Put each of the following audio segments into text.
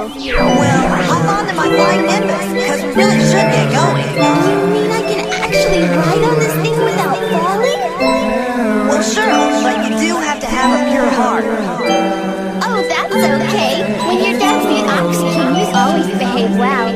Well, hop on to my flying Nimbus, because we really should get going. You mean I can actually ride on this thing without falling? Well, sure, but you do have to have a pure heart. Oh, that's okay. When your dad's the Ox King, you always behave well.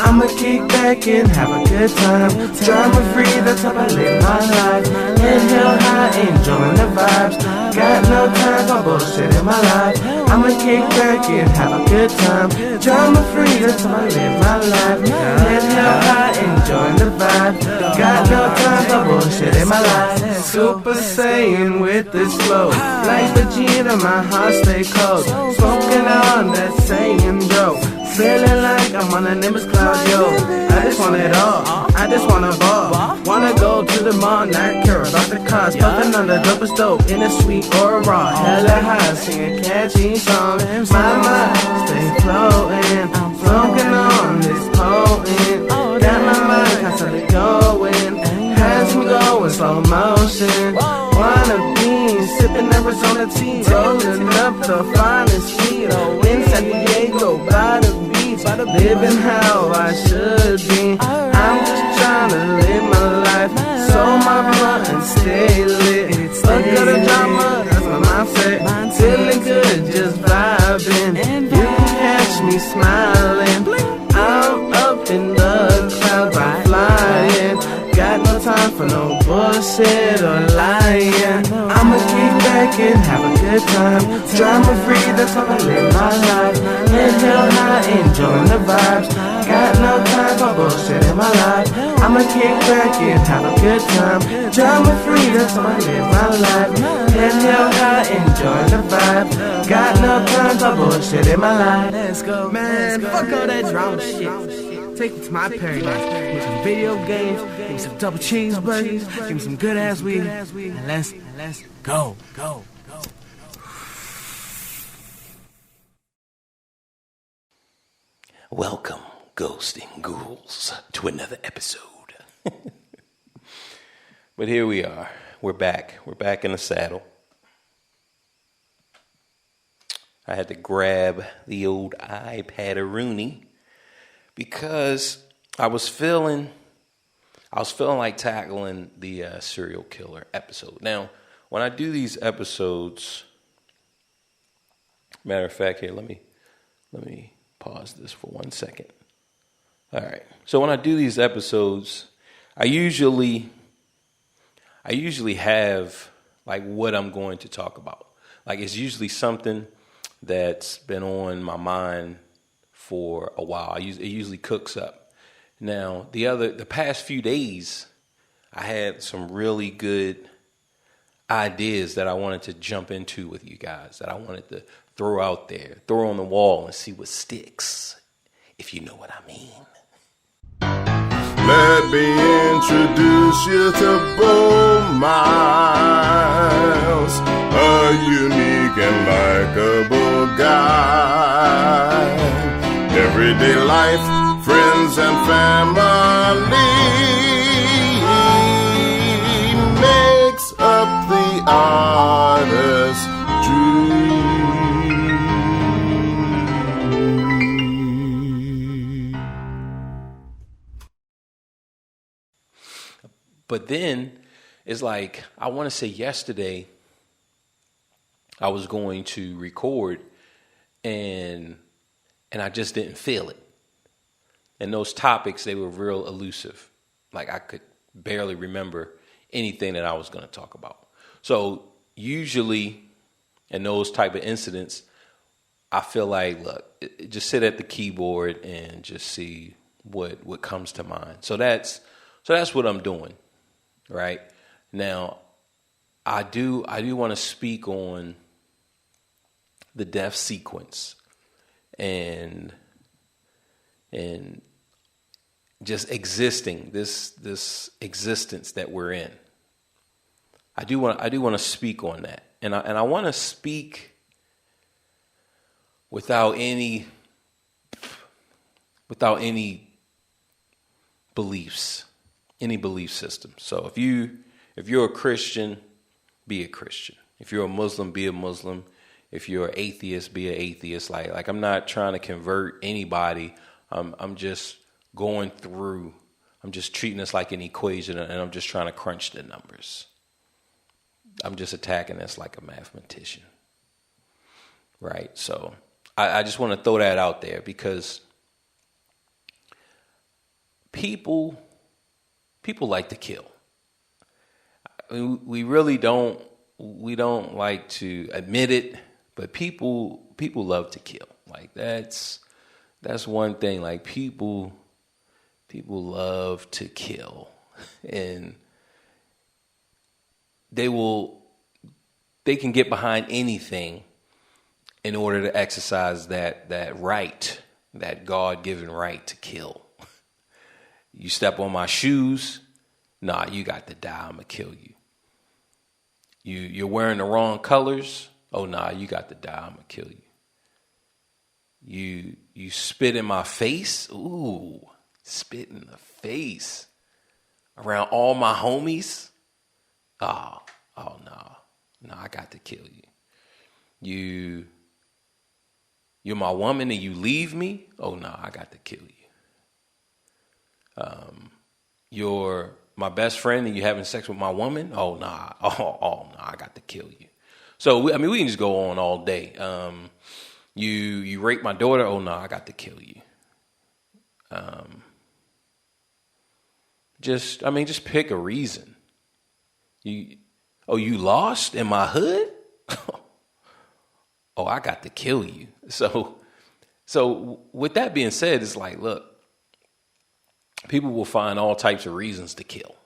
I'ma kick back and have a good time. Drama free, that's how I live my life. Inhale high, enjoying the vibes. Got no time for bullshit in my life. I'ma kick back and have a good time. Drama free, that's how I live my life. Inhale high, enjoying the vibe. Got no time for bullshit in my life. Super Saiyan with this flow. Like Vegeta, my heart stay cold. Smoking on that Saiyan dope. Feeling like I'm on a Nimbus cloud, yo. I just want it all, I just wanna ball. Wanna go to the mall, not care about the cost. Puffin' on the dopest dope, in a sweet or raw. Hella high, singing catchy songs. My mind stay floating, smoking on this potent. Got my mind constantly going, has me going slow motion. Wanna be sipping Arizona tea, rolling up the finest weed. In San Diego, by the beach, living how I should be. I'm just trying to live my life, so my blunt and stay lit. Look at the drama, that's my mindset. Feeling good, just vibing. You can catch me smiling. I'm up in the clouds, I'm flying. Got no time for no bullshit or lying. I'ma kick back and have a good time. Drama free, that's how I live my life. Inhale high, enjoying the vibes. Got no time for bullshit in my life. I'ma kick back and have a good time. Drama free, that's how I live my life. Inhale high, enjoying the vibe. Got no time for bullshit in my life. Let's go, man. Fuck all that drama shit. Take me to my paradise with some video games, give me some double cheeseburgers, give me some good ass weed, and let's go. Welcome, ghosts and ghouls, to another episode. But here we are. We're back. We're back in the saddle. I had to grab the old iPad-a-rooney because I was feeling like tackling the serial killer episode. Now, when I do these episodes, matter of fact, here, let me pause this for 1 second. All right. So when I do these episodes, I usually have like what I'm going to talk about. Like it's usually something that's been on my mind for a while. It usually cooks up. Now, the past few days, I had some really good ideas that I wanted to jump into with you guys, that I wanted to throw out there, throw on the wall and see what sticks, if you know what I mean. Let me introduce you to Bo Miles, a unique and likable guy. Everyday life, friends and family makes up the artist's dream. But then it's like, I want to say yesterday I was going to record and I just didn't feel it. And those topics, they were real elusive. Like I could barely remember anything that I was going to talk about. So usually in those type of incidents, I feel like, look, just sit at the keyboard and just see what comes to mind. So that's what I'm doing. Right now, I do want to speak on the death sequence and just existing this existence that we're in. I do want to speak on that, and I want to speak without any beliefs. Any belief system. So if you're a Christian, be a Christian. If you're a Muslim, be a Muslim. if you're an atheist, be an atheist. Like I'm not trying to convert anybody. I'm just going through. I'm just treating this like an equation, and I'm just trying to crunch the numbers. I'm just attacking this like a mathematician, right? So I just want to throw that out there because people like to kill. I mean, we really don't. We don't like to admit it, but people love to kill. Like that's one thing. Like people love to kill, and they can get behind anything in order to exercise that right, that God-given right to kill. You step on my shoes, nah, you got to die. I'm gonna kill you. You're wearing the wrong colors, oh nah, you got to die. I'm gonna kill you. You spit in my face, ooh, spit in the face around all my homies. Oh no, I got to kill you. You're my woman and you leave me? Oh no, I got to kill you. You're my best friend and you having sex with my woman? Oh nah, oh no, I got to kill you. So we can just go on all day. You rape my daughter? Oh no, I got to kill you. Just pick a reason. You lost in my hood? Oh, I got to kill you. So with that being said, it's like, look, people will find all types of reasons to kill,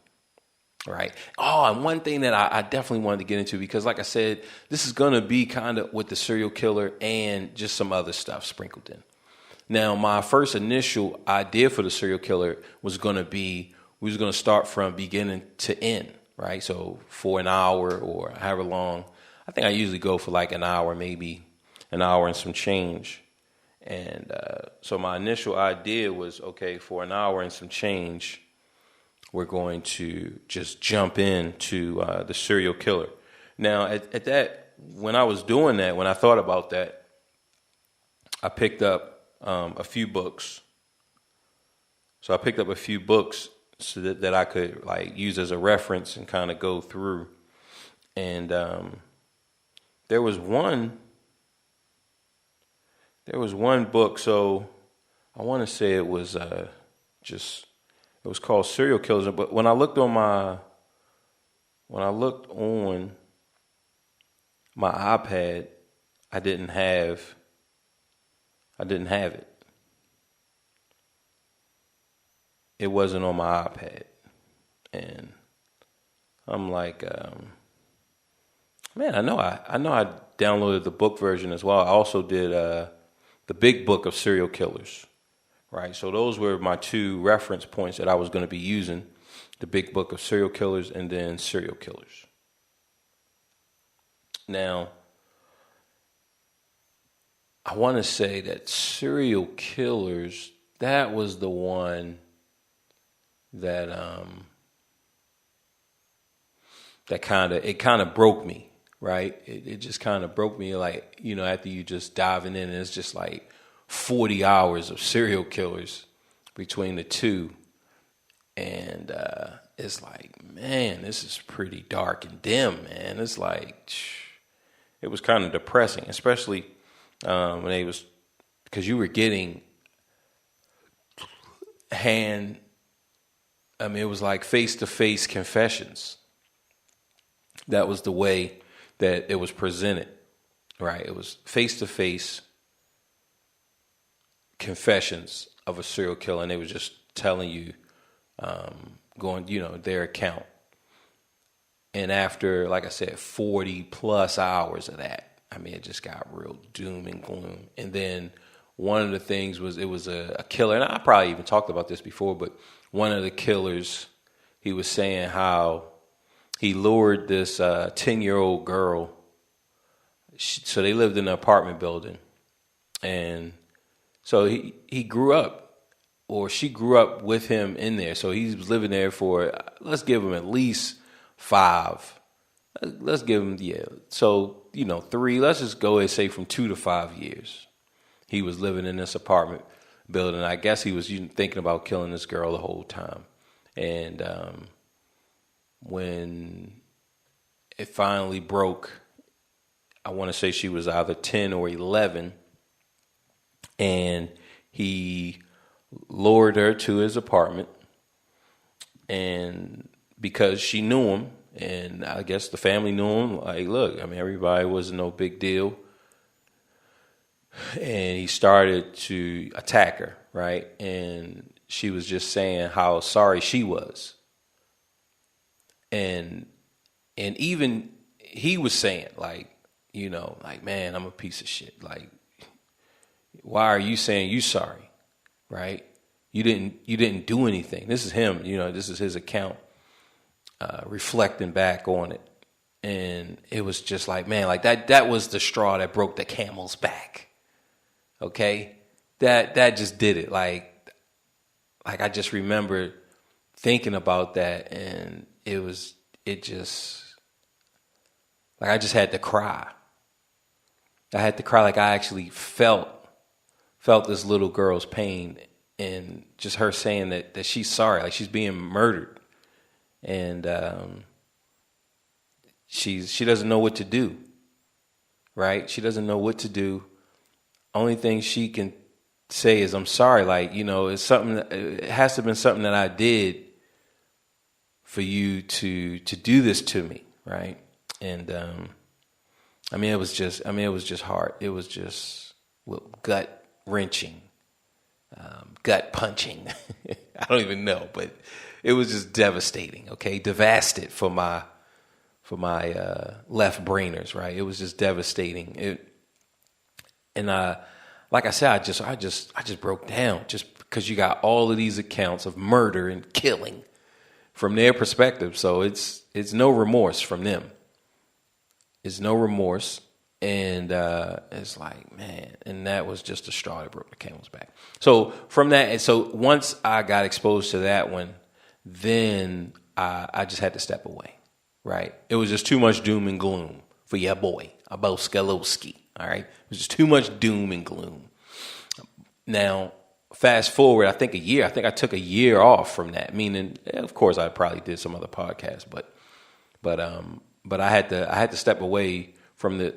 right? Oh, and one thing that I definitely wanted to get into, because like I said, this is going to be kind of with the serial killer and just some other stuff sprinkled in. Now, my first initial idea for the serial killer was going to be, we was going to start from beginning to end, right? So for an hour or however long, I think I usually go for like an hour, maybe an hour and some change. And so my initial idea was, okay, for an hour and some change, we're going to just jump into the serial killer. Now, at that, when I was doing that, when I thought about that, I picked up a few books. So I picked up a few books so that I could like use as a reference and kind of go through. And there was one book. So I want to say it was it was called Serial Killers. But when I looked on my iPad, I didn't have it. It wasn't on my iPad. And I'm like, man, I know I downloaded the book version as well. I also did the big book of serial killers, right? So those were my two reference points that I was going to be using, the big book of serial killers and then serial killers. Now, I want to say that serial killers, that was the one that that kind of broke me, right? It just kind of broke me, like, you know, after you just diving in, and it's just like 40 hours of serial killers between the two, and it's like, man, this is pretty dark and dim, man. It's like, it was kind of depressing, especially when they was, because you were getting it was like face-to-face confessions. That was the way that it was presented, right? It was face-to-face confessions of a serial killer, and they were just telling you, going, you know, their account. And after, like I said, 40 plus hours of that, I mean, it just got real doom and gloom. And then one of the things was, it was a killer, and I probably even talked about this before, but one of the killers, he was saying how he lured this 10-year-old girl. So they lived in an apartment building. And so he grew up, or she grew up with him in there. So he was living there for, let's give him at least 5. Let's give him, yeah. So, let's just go and say from 2 to 5 years. He was living in this apartment building. I guess he was thinking about killing this girl the whole time. And when it finally broke, I want to say she was either 10 or 11, and he lured her to his apartment, and because she knew him, and I guess the family knew him, like, look, I mean, everybody was no big deal, and he started to attack her, right? And she was just saying how sorry she was, and even he was saying, like, like, man, I'm a piece of shit. Like, why are you saying you sorry, right? You didn't do anything. This is him, this is his account, reflecting back on it. And it was just like, man, like that was the straw that broke the camel's back. Okay? That just did it. Like I just remember thinking about that, and I just had to cry. I had to cry, like I actually felt this little girl's pain, and just her saying that she's sorry, like she's being murdered, and she doesn't know what to do, right? She doesn't know what to do. Only thing she can say is, I'm sorry. Like, it's something. It has to have been something that I did for you to do this to me, right? And it was just hard. It was just gut wrenching, gut punching. I don't even know, but it was just devastating. Okay, devastated for my left brainers, right? It was just devastating. Like I said, I just broke down, just because you got all of these accounts of murder and killing from their perspective. So it's no remorse from them. It's no remorse. And it's like, man, and that was just a straw that broke the camel's back. So from that, and so once I got exposed to that one, then I just had to step away, right? It was just too much doom and gloom for your boy, Aboskalowski, all right? It was just too much doom and gloom. Now, fast forward, I think a year. I think I took a year off from that, meaning, of course, I probably did some other podcasts, but I had to step away from the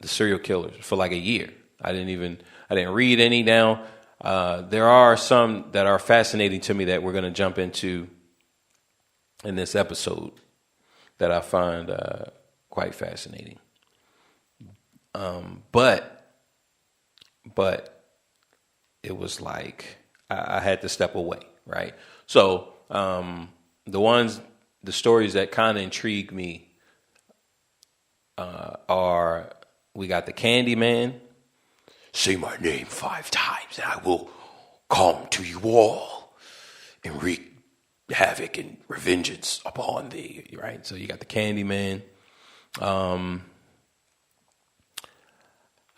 serial killers for like a year. I didn't read any now. There are some that are fascinating to me that we're going to jump into in this episode that I find quite fascinating. But it was like I had to step away, right? So the stories that kind of intrigue me are, we got the Candyman. Say my name 5 times and I will come to you all and wreak havoc and revengeance upon thee, right? So you got the Candyman. I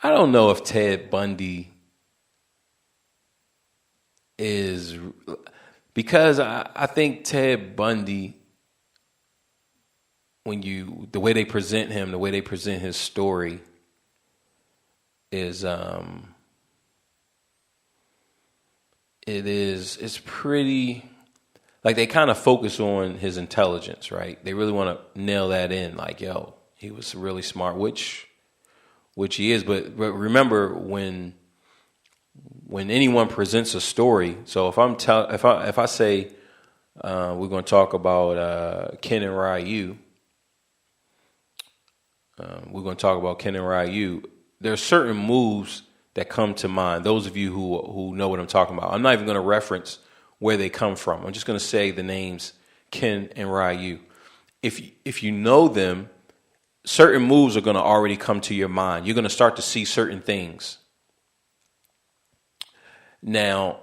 don't know if Ted Bundy is, because I think Ted Bundy, the way they present him, the way they present his story is, it's pretty, like they kind of focus on his intelligence, right? They really want to nail that in, like, yo, he was really smart, which he is. But remember, when anyone presents a story, so if I say we're going to talk about Ken and Ryu, we're going to talk about Ken and Ryu. There are certain moves that come to mind. Those of you who know what I'm talking about, I'm not even going to reference where they come from. I'm just going to say the names Ken and Ryu. If you know them, certain moves are going to already come to your mind. You're going to start to see certain things. Now,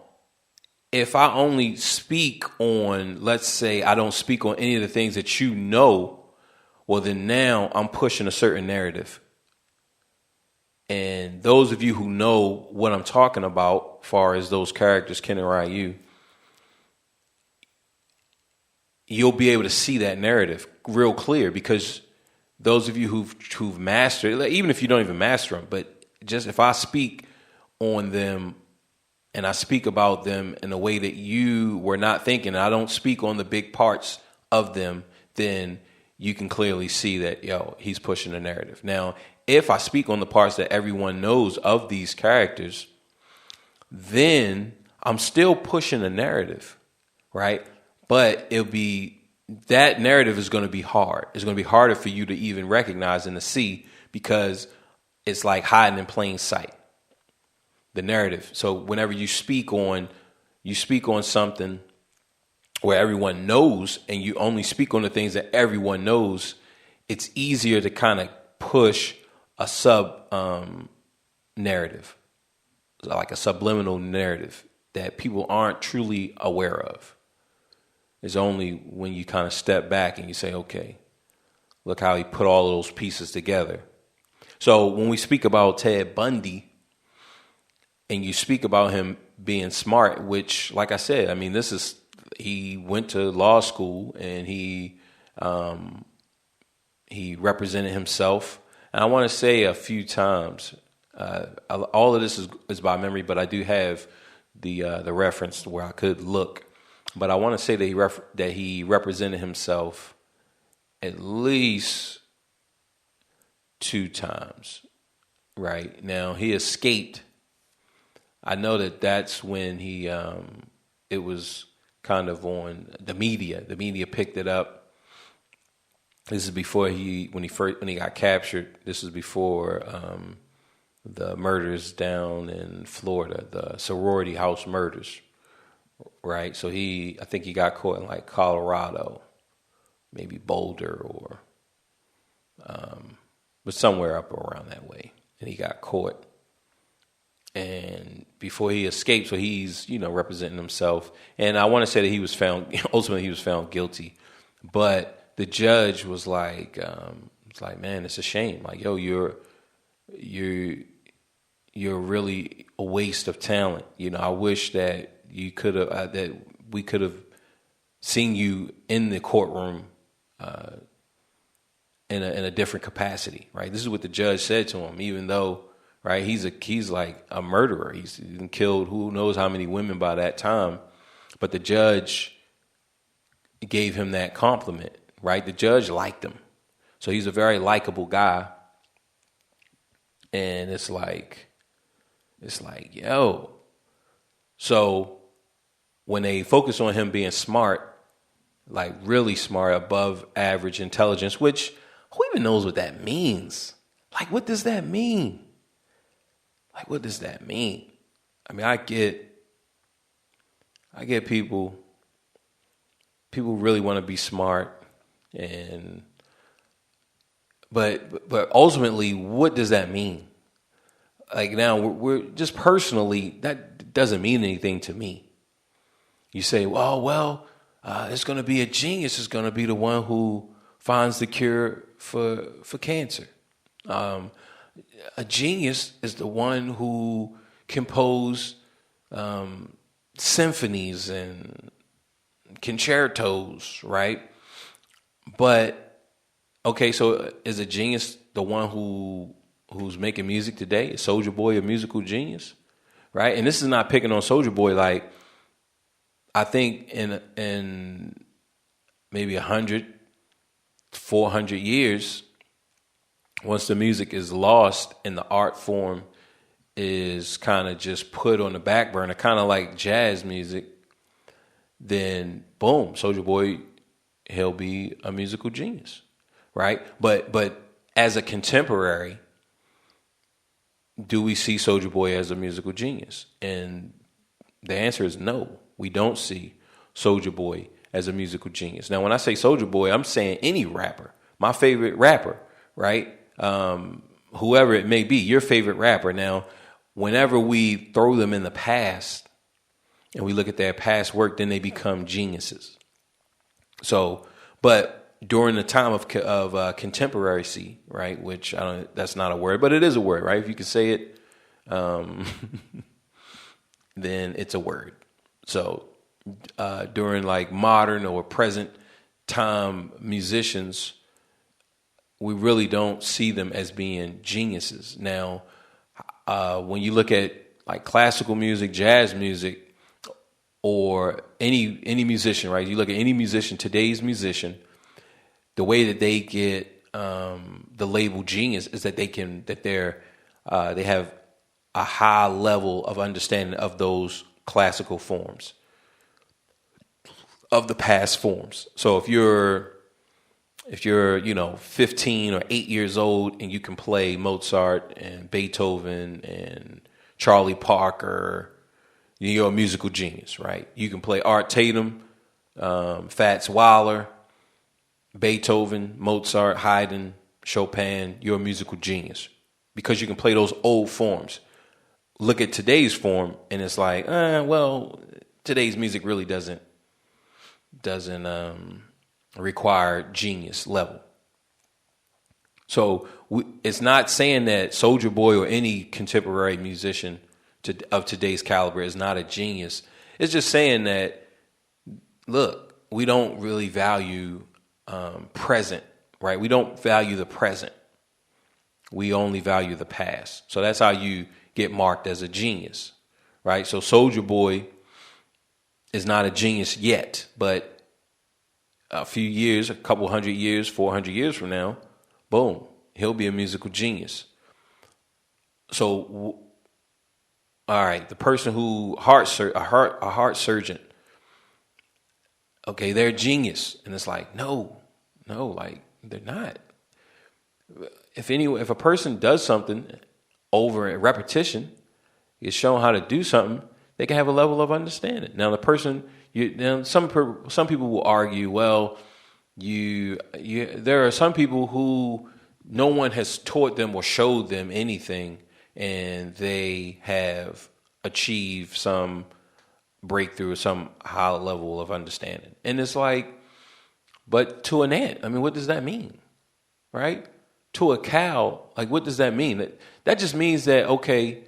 if I only speak on, let's say I don't speak on any of the things that you know, well, then now I'm pushing a certain narrative. And those of you who know what I'm talking about, far as those characters, Ken and Ryu, you'll be able to see that narrative real clear, because those of you who've mastered, like, even if you don't even master them, but just if I speak on them and I speak about them in a way that you were not thinking, and I don't speak on the big parts of them, then you can clearly see that, he's pushing the narrative. Now, if I speak on the parts that everyone knows of these characters, then I'm still pushing the narrative, right? But that narrative is going to be hard. It's going to be harder for you to even recognize and to see, because it's like hiding in plain sight, the narrative. So whenever you speak on something where everyone knows, and you only speak on the things that everyone knows, it's easier to kind of push a sub narrative, like a subliminal narrative that people aren't truly aware of. It's only when you kind of step back and you say, okay, look how he put all of those pieces together. So when we speak about Ted Bundy and you speak about him being smart, which, like I said, I mean, he went to law school and he represented himself. And I want to say a few times, all of this is by memory, but I do have the reference where I could look. But I want to say that he represented himself at least 2 times. Right now, he escaped. I know that's when it was kind of on the media. The media picked it up. This is before when he got captured. This is before the murders down in Florida, the sorority house murders. Right, so I think he got caught in like Colorado, maybe Boulder, or but somewhere up around that way, and he got caught. And before he escaped, so he's representing himself. And I want to say that he was found guilty, but the judge was like, man, it's a shame. Like, you're really a waste of talent. I wish that you could have that we could have seen you in the courtroom in a different capacity, right? This is what the judge said to him, even though, right, he's like a murderer. He's killed who knows how many women by that time, but the judge gave him that compliment, right? The judge liked him, so he's a very likable guy, and it's like, yo. So when they focus on him being smart, like really smart, above average intelligence, which who even knows what that means? Like, what does that mean? Like, what does that mean? I mean, I get people really want to be smart, but ultimately, what does that mean? Like, now we're just personally, that doesn't mean anything to me. You say, well, it's going to be a genius. It's going to be the one who finds the cure for cancer. A genius is the one who composed symphonies and concertos, right? But okay, so is a genius the one who's making music today? Is Soulja Boy a musical genius, right? And this is not picking on Soulja Boy. Like, I think in maybe 100, 400 years, once the music is lost and the art form is kind of just put on the back burner, kind of like jazz music, then boom, Soulja Boy, he'll be a musical genius, right? But as a contemporary, do we see Soulja Boy as a musical genius? And the answer is no. We don't see Soulja Boy as a musical genius. Now, when I say Soulja Boy, I'm saying any rapper. My favorite rapper, right? Whoever it may be, your favorite rapper. Now, whenever we throw them in the past and we look at their past work, then they become geniuses. So, but during the time of contemporacy, right? Which that's not a word, but it is a word, right? If you can say it, then it's a word. So during like modern or present time musicians, we really don't see them as being geniuses. Now, when you look at like classical music, jazz music, or any musician, right? You look at any musician, today's musician, the way that they get the label genius is that they have a high level of understanding of those classical forms, of the past forms. So if you're 15 or 8 years old and you can play Mozart and Beethoven and Charlie Parker, you're a musical genius, right? You can play Art Tatum, Fats Waller, Beethoven, Mozart, Haydn, Chopin. You're a musical genius because you can play those old forms. Look at today's form and it's like, well, today's music really doesn't require genius level. So it's not saying that Soulja Boy or any contemporary musician of today's caliber is not a genius. It's just saying that, look, we don't really value present, right? We don't value the present. We only value the past. So that's how you get marked as a genius, right? So Soulja Boy is not a genius yet, but a few years, a couple 100 years, 400 years from now, boom, he'll be a musical genius. So, all right, the person who a heart surgeon, okay, they're a genius, and it's like, no, like they're not. If a person does something over a repetition, is shown how to do something, they can have a level of understanding. Now, some people will argue, well, there are some people who no one has taught them or showed them anything, and they have achieved some breakthrough, some high level of understanding. And it's like, but to an ant, I mean, what does that mean, right? To a cow, like, what does that mean? That just means that, okay,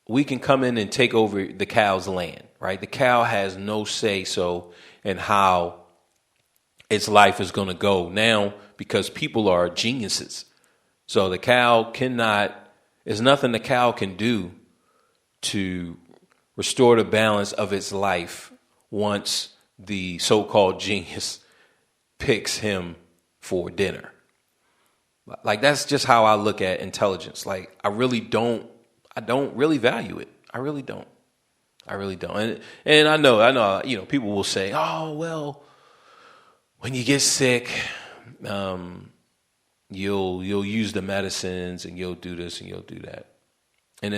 we can come in and take over the cow's land, right? The cow has no say-so in how its life is going to go now because people are geniuses. So the cow there's nothing the cow can do to restore the balance of its life once the so-called genius picks him for dinner. Like, that's just how I look at intelligence. Like, I don't really value it. I really don't. And I know, people will say, oh, well, when you get sick, you'll use the medicines and you'll do this and you'll do that. And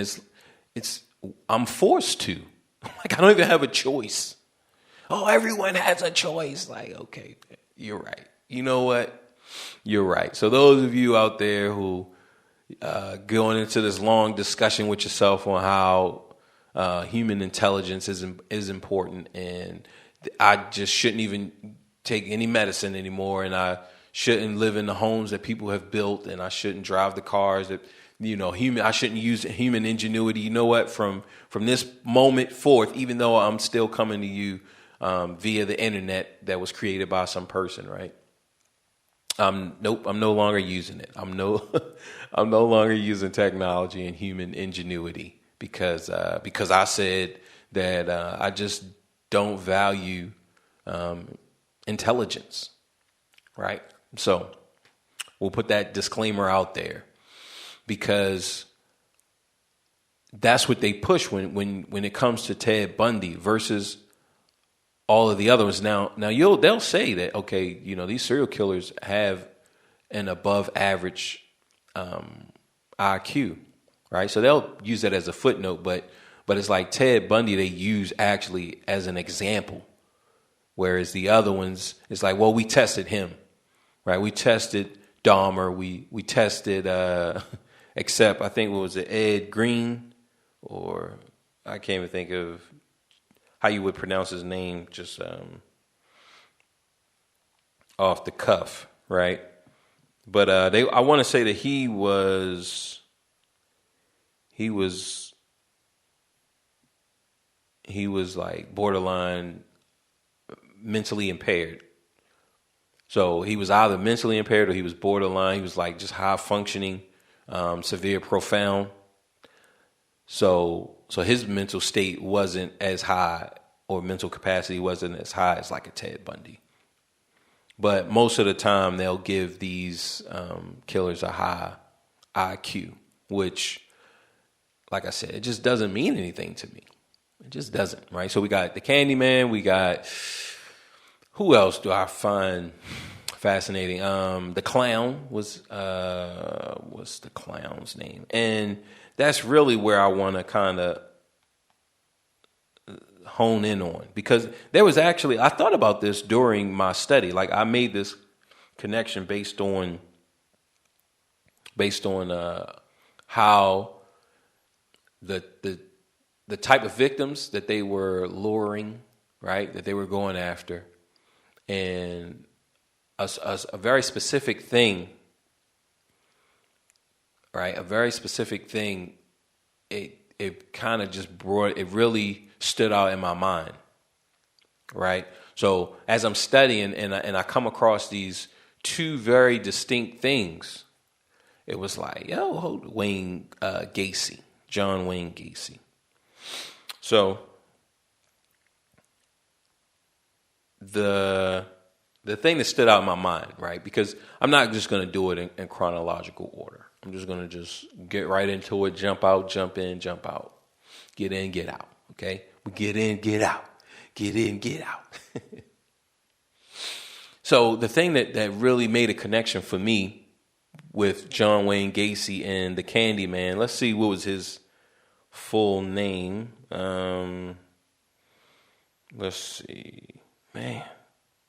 I'm forced to. Like, I don't even have a choice. Oh, everyone has a choice. Like, okay, you're right. You know what? You're right. So those of you out there who going into this long discussion with yourself on how human intelligence is important, and I just shouldn't even take any medicine anymore, and I shouldn't live in the homes that people have built, and I shouldn't drive the cars that I shouldn't use human ingenuity. You know what? From this moment forth, even though I'm still coming to you via the internet that was created by some person, right? Nope, I'm no longer using it. I'm no longer using technology and human ingenuity because I said that I just don't value intelligence, right? So we'll put that disclaimer out there because that's what they push when it comes to Ted Bundy versus all of the other ones. Now they'll say that, okay, these serial killers have an above average IQ, right? So they'll use that as a footnote, but it's like Ted Bundy they use actually as an example, whereas the other ones it's like, well, we tested him, right? We tested Dahmer, we tested except I think what was it, Ed Green, or I can't even think of how you would pronounce his name, just off the cuff, right? But I want to say that he was like borderline mentally impaired. So he was either mentally impaired or he was borderline. He was like just high functioning, severe, profound. So his mental state wasn't as high, or mental capacity wasn't as high as like a Ted Bundy. But most of the time they'll give these killers a high IQ, which, like I said, it just doesn't mean anything to me. It just doesn't, right? So we got the Candyman. We got, who else do I find fascinating? The clown what's the clown's name? And that's really where I want to kind of hone in on, because there was actually, I thought about this during my study. Like I made this connection based on how the type of victims that they were luring, right, that they were going after, and a very specific thing, right, a very specific thing, it kind of just it really stood out in my mind, right? So as I'm studying and I come across these two very distinct things, it was like, John Wayne Gacy. So the thing that stood out in my mind, right? Because I'm not just going to do it in chronological order. I'm just going to just get right into it, jump out, jump in, jump out, get in, get out. Okay? We get in, get out, get in, get out. So the thing that really made a connection for me with John Wayne Gacy and the Candyman, let's see, what was his full name? Let's see, man.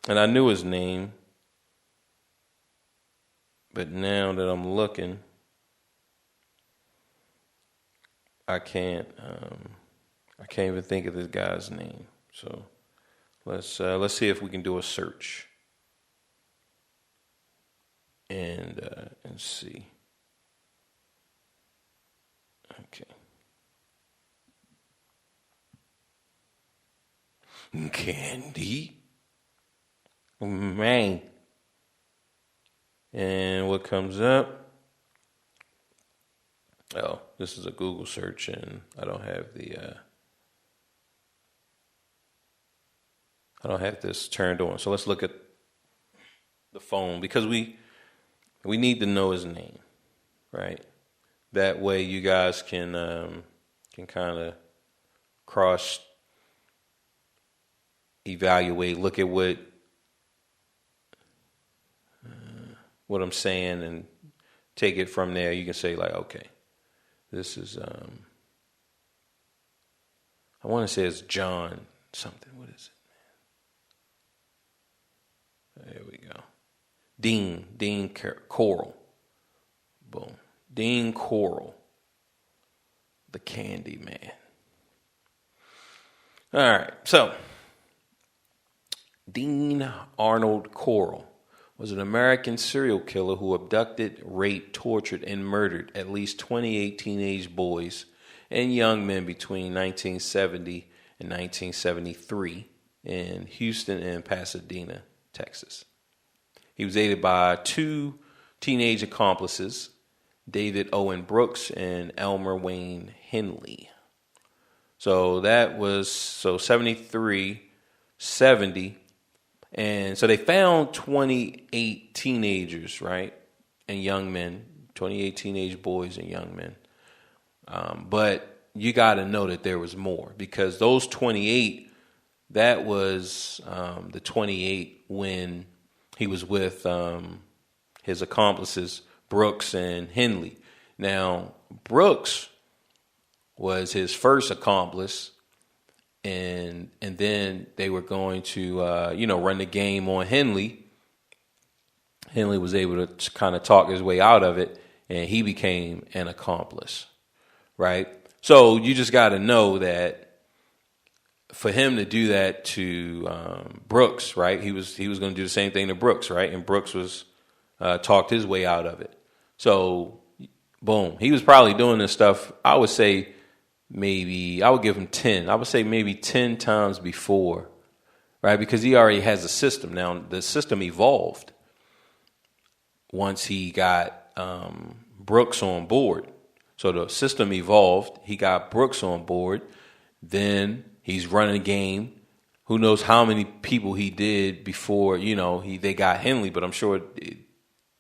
And I knew his name, but now that I'm looking, I can't even think of this guy's name. So let's see if we can do a search and see. Okay. Candy. Man. And what comes up? Oh, this is a Google search, and I don't have this turned on. So let's look at the phone, because we need to know his name, right? That way you guys can kind of cross evaluate, look at what I'm saying, and take it from there. You can say like, okay, this is I want to say it's John something. What is it? There we go. Dean Coral. Boom. Dean Coral. The Candyman. All right. So, Dean Arnold Coral was an American serial killer who abducted, raped, tortured, and murdered at least 28 teenage boys and young men between 1970 and 1973 in Houston and Pasadena, Texas. He was aided by two teenage accomplices, David Owen Brooks and Elmer Wayne Henley. So that was 73, 70. And so they found 28 teenagers, right? And young men, 28 teenage boys and young men. But you got to know that there was more, because those 28, that was the 28 when he was with his accomplices, Brooks and Henley. Now, Brooks was his first accomplice, and then they were going to run the game on Henley. Henley was able to kind of talk his way out of it, and he became an accomplice, right? So you just got to know that for him to do that to Brooks, right? He was going to do the same thing to Brooks, right? And Brooks was talked his way out of it. So, boom, he was probably doing this stuff, I would say, I would give him 10. I would say maybe 10 times before, right? Because he already has a system. Now, the system evolved, once he got Brooks on board. So the system evolved. He got Brooks on board. Then he's running a game. Who knows how many people he did before, they got Henley, but I'm sure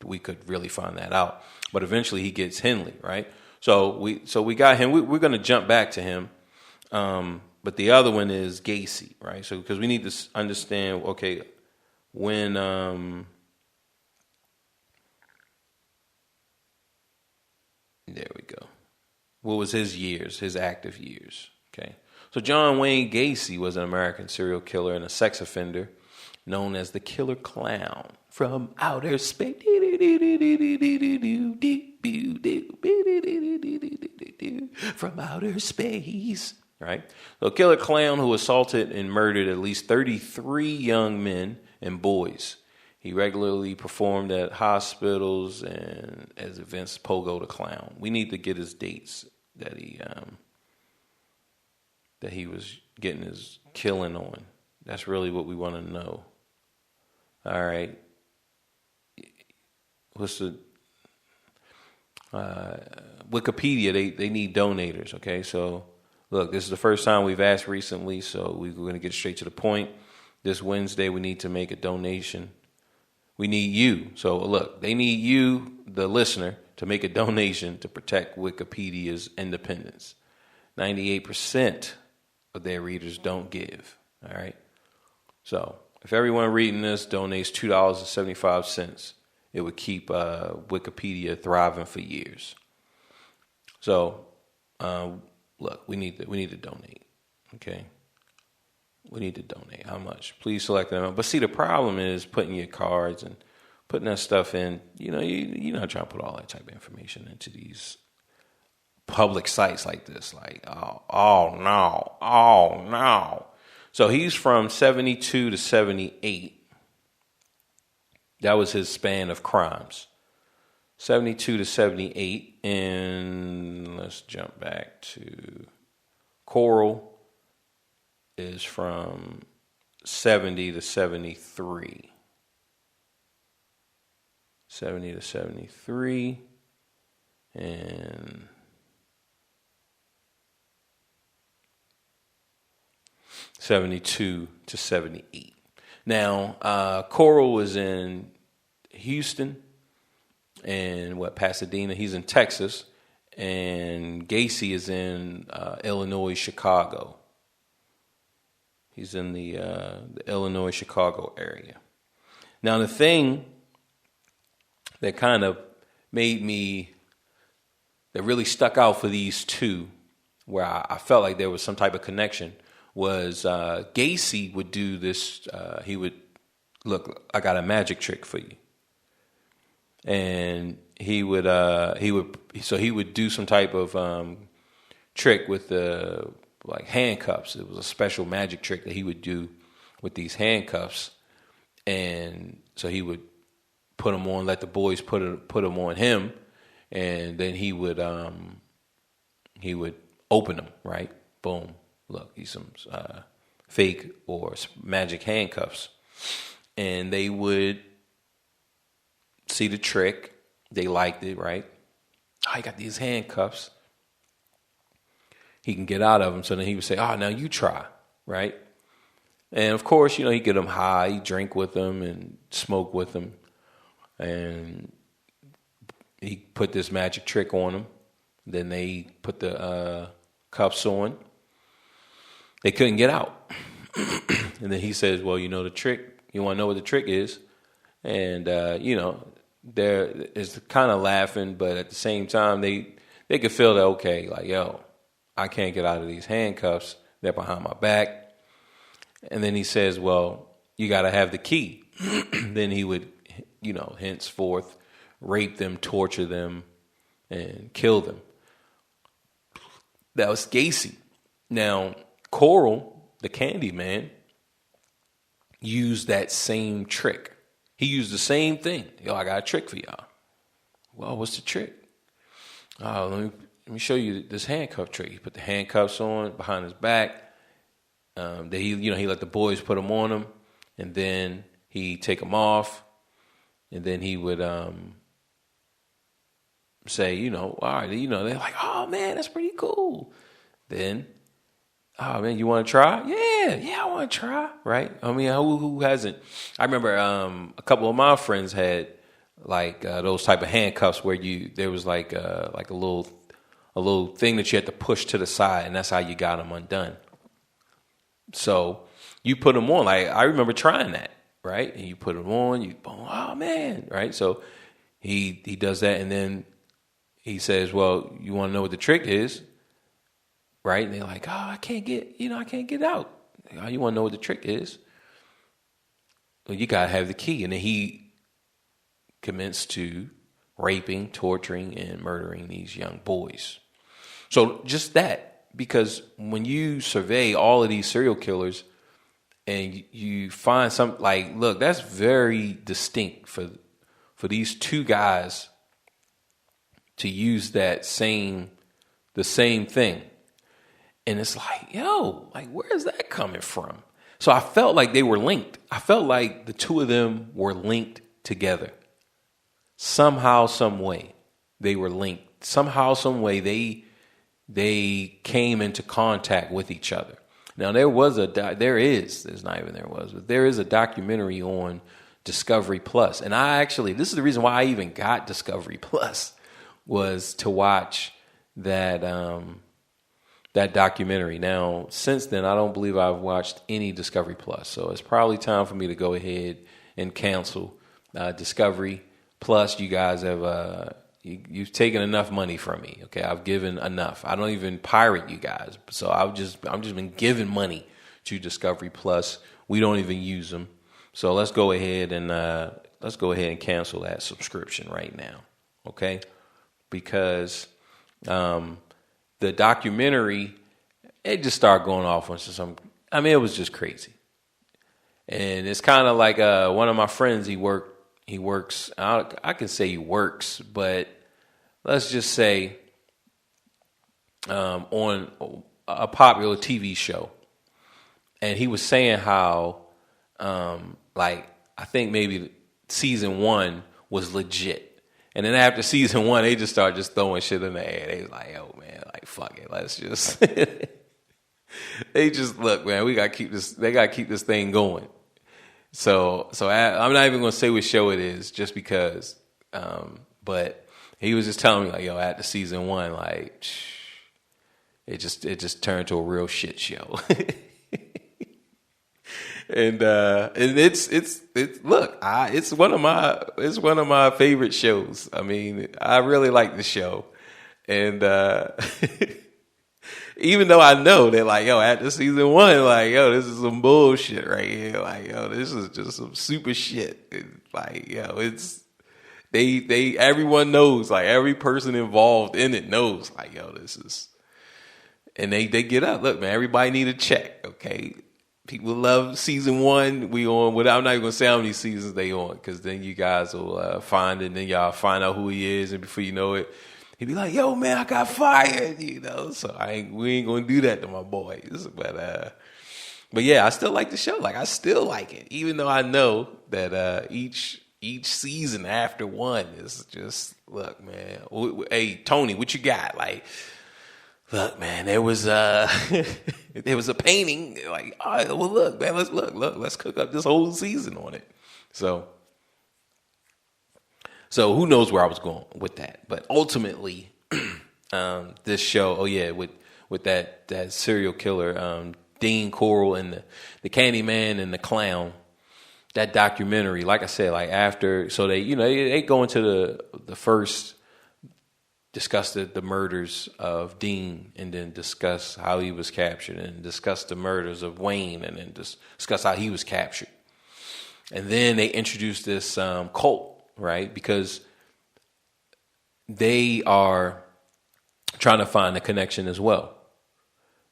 we could really find that out. But eventually he gets Henley, right? So we got him. We're going to jump back to him. But the other one is Gacy, right? So because we need to understand, okay, when there we go. What was his years, his active years? Okay. So John Wayne Gacy was an American serial killer and a sex offender known as the Killer Clown from outer space. From outer space. Right? So Killer Clown who assaulted and murdered at least 33 young men and boys. He regularly performed at hospitals and as events Pogo the Clown. We need to get his dates that he was getting his killing on. That's really what we want to know. All right. What's the Wikipedia? They need donators. Okay, so look, this is the first time we've asked recently, so we're going to get straight to the point. This Wednesday, we need to make a donation. We need you. So look, they need you, the listener, to make a donation to protect Wikipedia's independence. 98% of their readers don't give. All right. So if everyone reading this donates $2.75, it would keep Wikipedia thriving for years. So look, we need to donate. Okay. We need to donate. How much? Please select them. But see, the problem is putting your cards and putting that stuff in. You're not trying to put all that type of information into these public sites like this. Like, oh no. So he's from 72 to 78. That was his span of crimes. 72 to 78. And let's jump back to Coral. Is from 70 to 73. 70 to 73. And 72 to 78. Now, Coral was in Houston and Pasadena. He's in Texas. And Gacy is in Illinois, Chicago. He's in the Illinois, Chicago area. Now, the thing that kind of that really stuck out for these two, where I felt like there was some type of connection, was Gacy would do this. He would, look, I got a magic trick for you. And he would do some type of trick with the, like handcuffs. It was a special magic trick that he would do with these handcuffs. And so he would put them on, let the boys put them on him. And then he would open them, right? Boom. Look, these some fake or magic handcuffs. And they would see the trick. They liked it, right? I got these handcuffs. He can get out of them. So then he would say, now you try, right? And of course, he'd get them high, he'd drink with them and smoke with them. And he put this magic trick on them. Then they put the cuffs on. They couldn't get out. And then he says, well, the trick, you want to know what the trick is? And, there is kind of laughing, but at the same time, they could feel that, okay, like, yo, I can't get out of these handcuffs. They're behind my back. And then he says, well, you got to have the key. Then he would, henceforth rape them, torture them, and kill them. That was Gacy. Now, Coral, the candy man, used that same trick. He used the same thing. Yo, I got a trick for y'all. Well, what's the trick? Let me show you this handcuff trick. He put the handcuffs on behind his back. He let the boys put them on him, and then he take them off, and then he would say, all right, they're like, oh man, that's pretty cool. Then, oh man, you want to try? Yeah, I want to try. Right? I mean, who hasn't? I remember a couple of my friends had like those type of handcuffs where there was like a little thing that you had to push to the side, and that's how you got them undone. So you put them on. Like I remember trying that, right? And you put them on. You, oh man, right? So he does that, and then he says, "Well, you want to know what the trick is?" Right? And they're like, "Oh, I can't get out." Oh, you want to know what the trick is? Well, you gotta have the key. And then he commenced to raping, torturing, and murdering these young boys. So just that, because when you survey all of these serial killers and you find some, like, look, that's very distinct for these two guys to use the same thing. And it's like, yo, like, where is that coming from? So I felt like they were linked. I felt like the two of them were linked together. Somehow, some way, they were linked. Somehow, some way, they came into contact with each other. Now, there is a documentary on Discovery Plus. And this is the reason why I even got Discovery Plus, was to watch that documentary. Now, since then, I don't believe I've watched any Discovery Plus. So it's probably time for me to go ahead and cancel Discovery Plus. You guys have you've taken enough money from me. Okay, I've given enough. I don't even pirate you guys. So I'm just been giving money to Discovery Plus. We don't even use them. So let's go ahead and cancel that subscription right now. Okay, because the documentary, it just started going off on some. I mean, it was just crazy, and it's kind of like one of my friends. He works. I can say he works, but let's just say on a popular TV show, and he was saying how, like, I think maybe season 1 was legit. And then after season 1, they just started throwing shit in the air. They was like, yo, man, like, fuck it. Let's just, they just, look, man, they got to keep this thing going. So I'm not even going to say what show it is just because, but he was just telling me, like, yo, after season 1, like, it just turned to a real shit show. And it's one of my favorite shows. I mean, I really like the show, and even though I know that, like, yo, after season 1, like, yo, this is some bullshit right here. Like, yo, this is just some super shit. Like, yo, it's everyone knows, like, every person involved in it knows, like, yo, this is, and they get up. Look, man, everybody need a check, okay? People love season 1. We on. I'm not even gonna say how many seasons they on, because then you guys will find it, and then y'all find out who he is, and before you know it, he'd be like, "Yo, man, I got fired," So we ain't gonna do that to my boys. But yeah, I still like the show. Like, I still like it, even though I know that each season after one is just, look, man. Hey, Tony, what you got? Like, look, man, there was a painting. Like, all right, well, look, man, let's cook up this whole season on it. So who knows where I was going with that? But ultimately, this show, with that serial killer, Dean Coral, and the Candyman and the clown, that documentary. Like I said, like, after, so they go into the first. Discuss the murders of Dean, and then discuss how he was captured, and discuss the murders of Wayne, and then discuss how he was captured. And then they introduced this cult, right? Because they are trying to find a connection as well.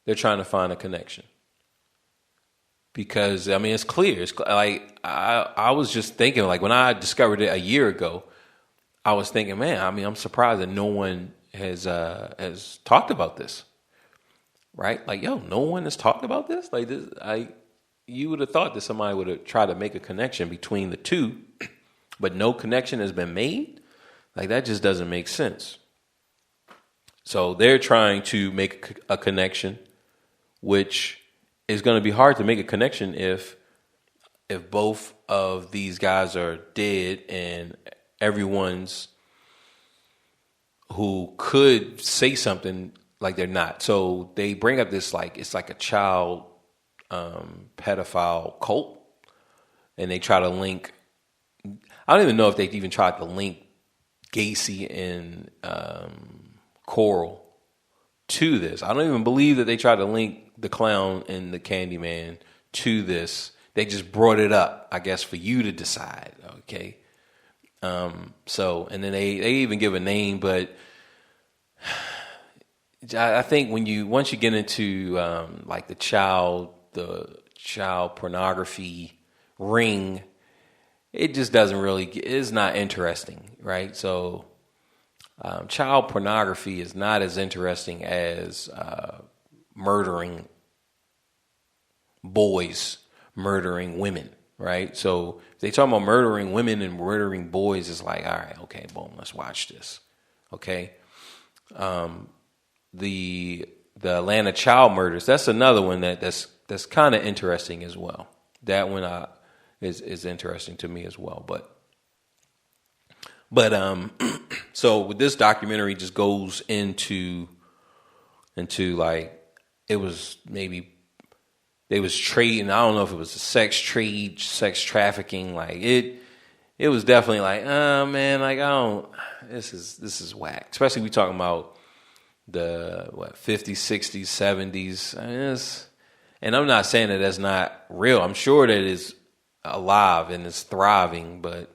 They're trying to find a connection. Because, I mean, it's clear. It's like, I was just thinking, like, when I discovered it a year ago, I was thinking, man, I mean, I'm surprised that no one has talked about this, right? Like, yo, no one has talked about this. Like, this, you would have thought that somebody would have tried to make a connection between the two, but no connection has been made. Like, that just doesn't make sense. So they're trying to make a connection, which is going to be hard to make a connection if both of these guys are dead and everyone's who could say something like they're not. So they bring up this like it's like a child pedophile cult, and they try to link. I don't even know if they even tried to link Gacy and Coral to this. I don't even believe that they tried to link the clown and the Candyman to this. They just brought it up, I guess, for you to decide. Okay. So, and then they even give a name, but I think once you get into like the child pornography ring, it just doesn't really, it's not interesting, right? So child pornography is not as interesting as murdering boys, murdering women, right? So if they talk about murdering women and murdering boys, it's like, all right, okay, boom, let's watch this, okay? The Atlanta child murders, that's another one that's kind of interesting as well. That one is interesting to me as well. But so with this documentary just goes into like it was maybe they was trading. I don't know if it was a sex trade, sex trafficking. Like it was definitely like, oh man, like I don't. This is whack. Especially we talking about the 50s, 60s, 70s. I mean, and I'm not saying that that's not real. I'm sure that it's alive and it's thriving, but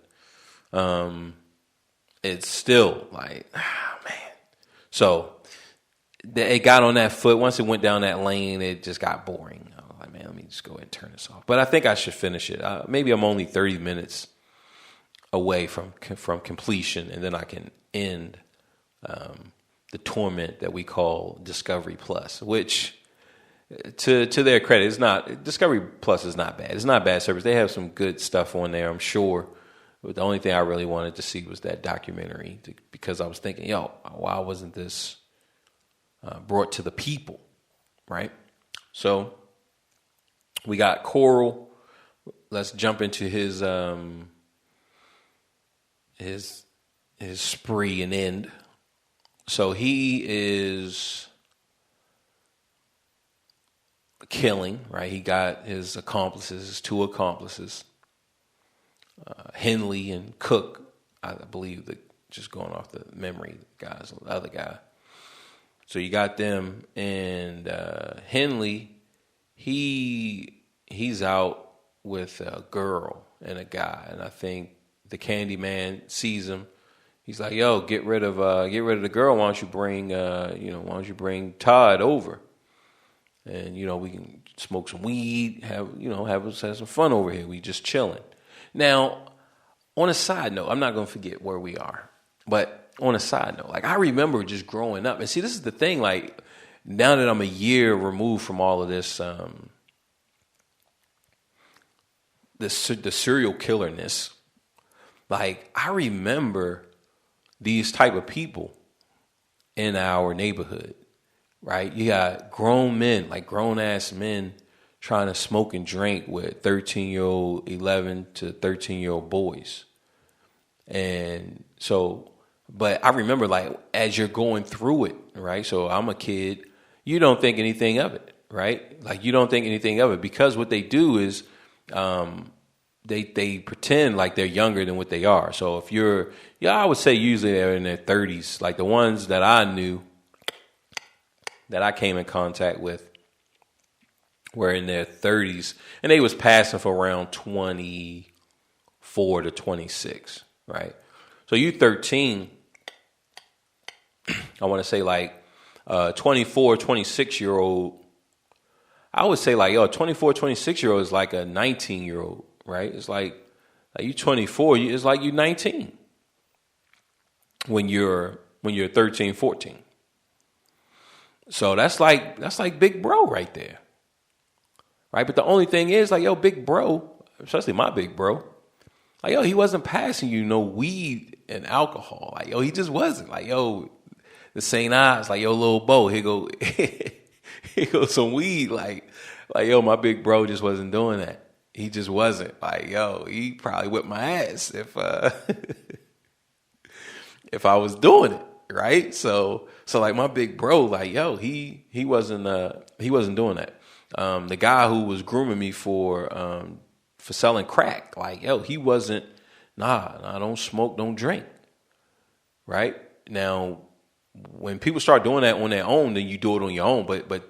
it's still like, oh, man. So it got on that foot. Once it went down that lane, it just got boring. I was like, man, let me just go ahead and turn this off. But I think I should finish it. Maybe I'm only 30 minutes away from completion, and then I can end the torment that we call Discovery Plus, which to their credit, is not. Discovery Plus is not bad. It's not bad service. They have some good stuff on there, I'm sure. But the only thing I really wanted to see was that documentary because I was thinking, why wasn't this brought to the people, right? So we got Coral. Let's jump into his spree and end. So he is killing, right? He got his two accomplices, Henley and Cook, I believe, that just going off the memory, the other guy. So you got them, and Henley, he's out with a girl and a guy, and I think the Candyman sees him. He's like, "Yo, get rid of the girl. Why don't you bring Todd over, and we can smoke some weed, have some fun over here. We just chilling." Now, on a side note, I'm not gonna forget where we are, but on a side note, like I remember just growing up, and see, this is the thing. Like now that I'm a year removed from all of this, the serial killerness, like I remember these type of people in our neighborhood, right? You got grown men, like grown ass men, trying to smoke and drink with 13-year-old, 11 to 13-year-old boys. And so, but I remember like as you're going through it, right? So I'm a kid, you don't think anything of it, right? Like you don't think anything of it because what they do is they pretend like they're younger than what they are. So if I would say usually they're in their 30s. Like the ones that I knew, that I came in contact with, were in their 30s, and they was passing for around 24 to 26, right? So you 13, I want to say like 24, 26-year-old, I would say like, 24, 26-year-old is like a 19-year-old, right? It's like you 24, it's like you 19 when you're 13, 14. So that's like big bro right there. Right? But the only thing is like, big bro, especially my big bro, like, he wasn't passing you no weed and alcohol. Like, he just wasn't. Like, the St. Ives, like, yo, little Bo, here go, here goes some weed. Like, yo, my big bro just wasn't doing that. He just wasn't. Like, yo, he probably whipped my ass if if I was doing it, right? So like my big bro, like, yo, he wasn't doing that. The guy who was grooming me for selling crack, like, yo, he wasn't. Nah, don't smoke, don't drink. Right? Now, when people start doing that on their own, then you do it on your own. But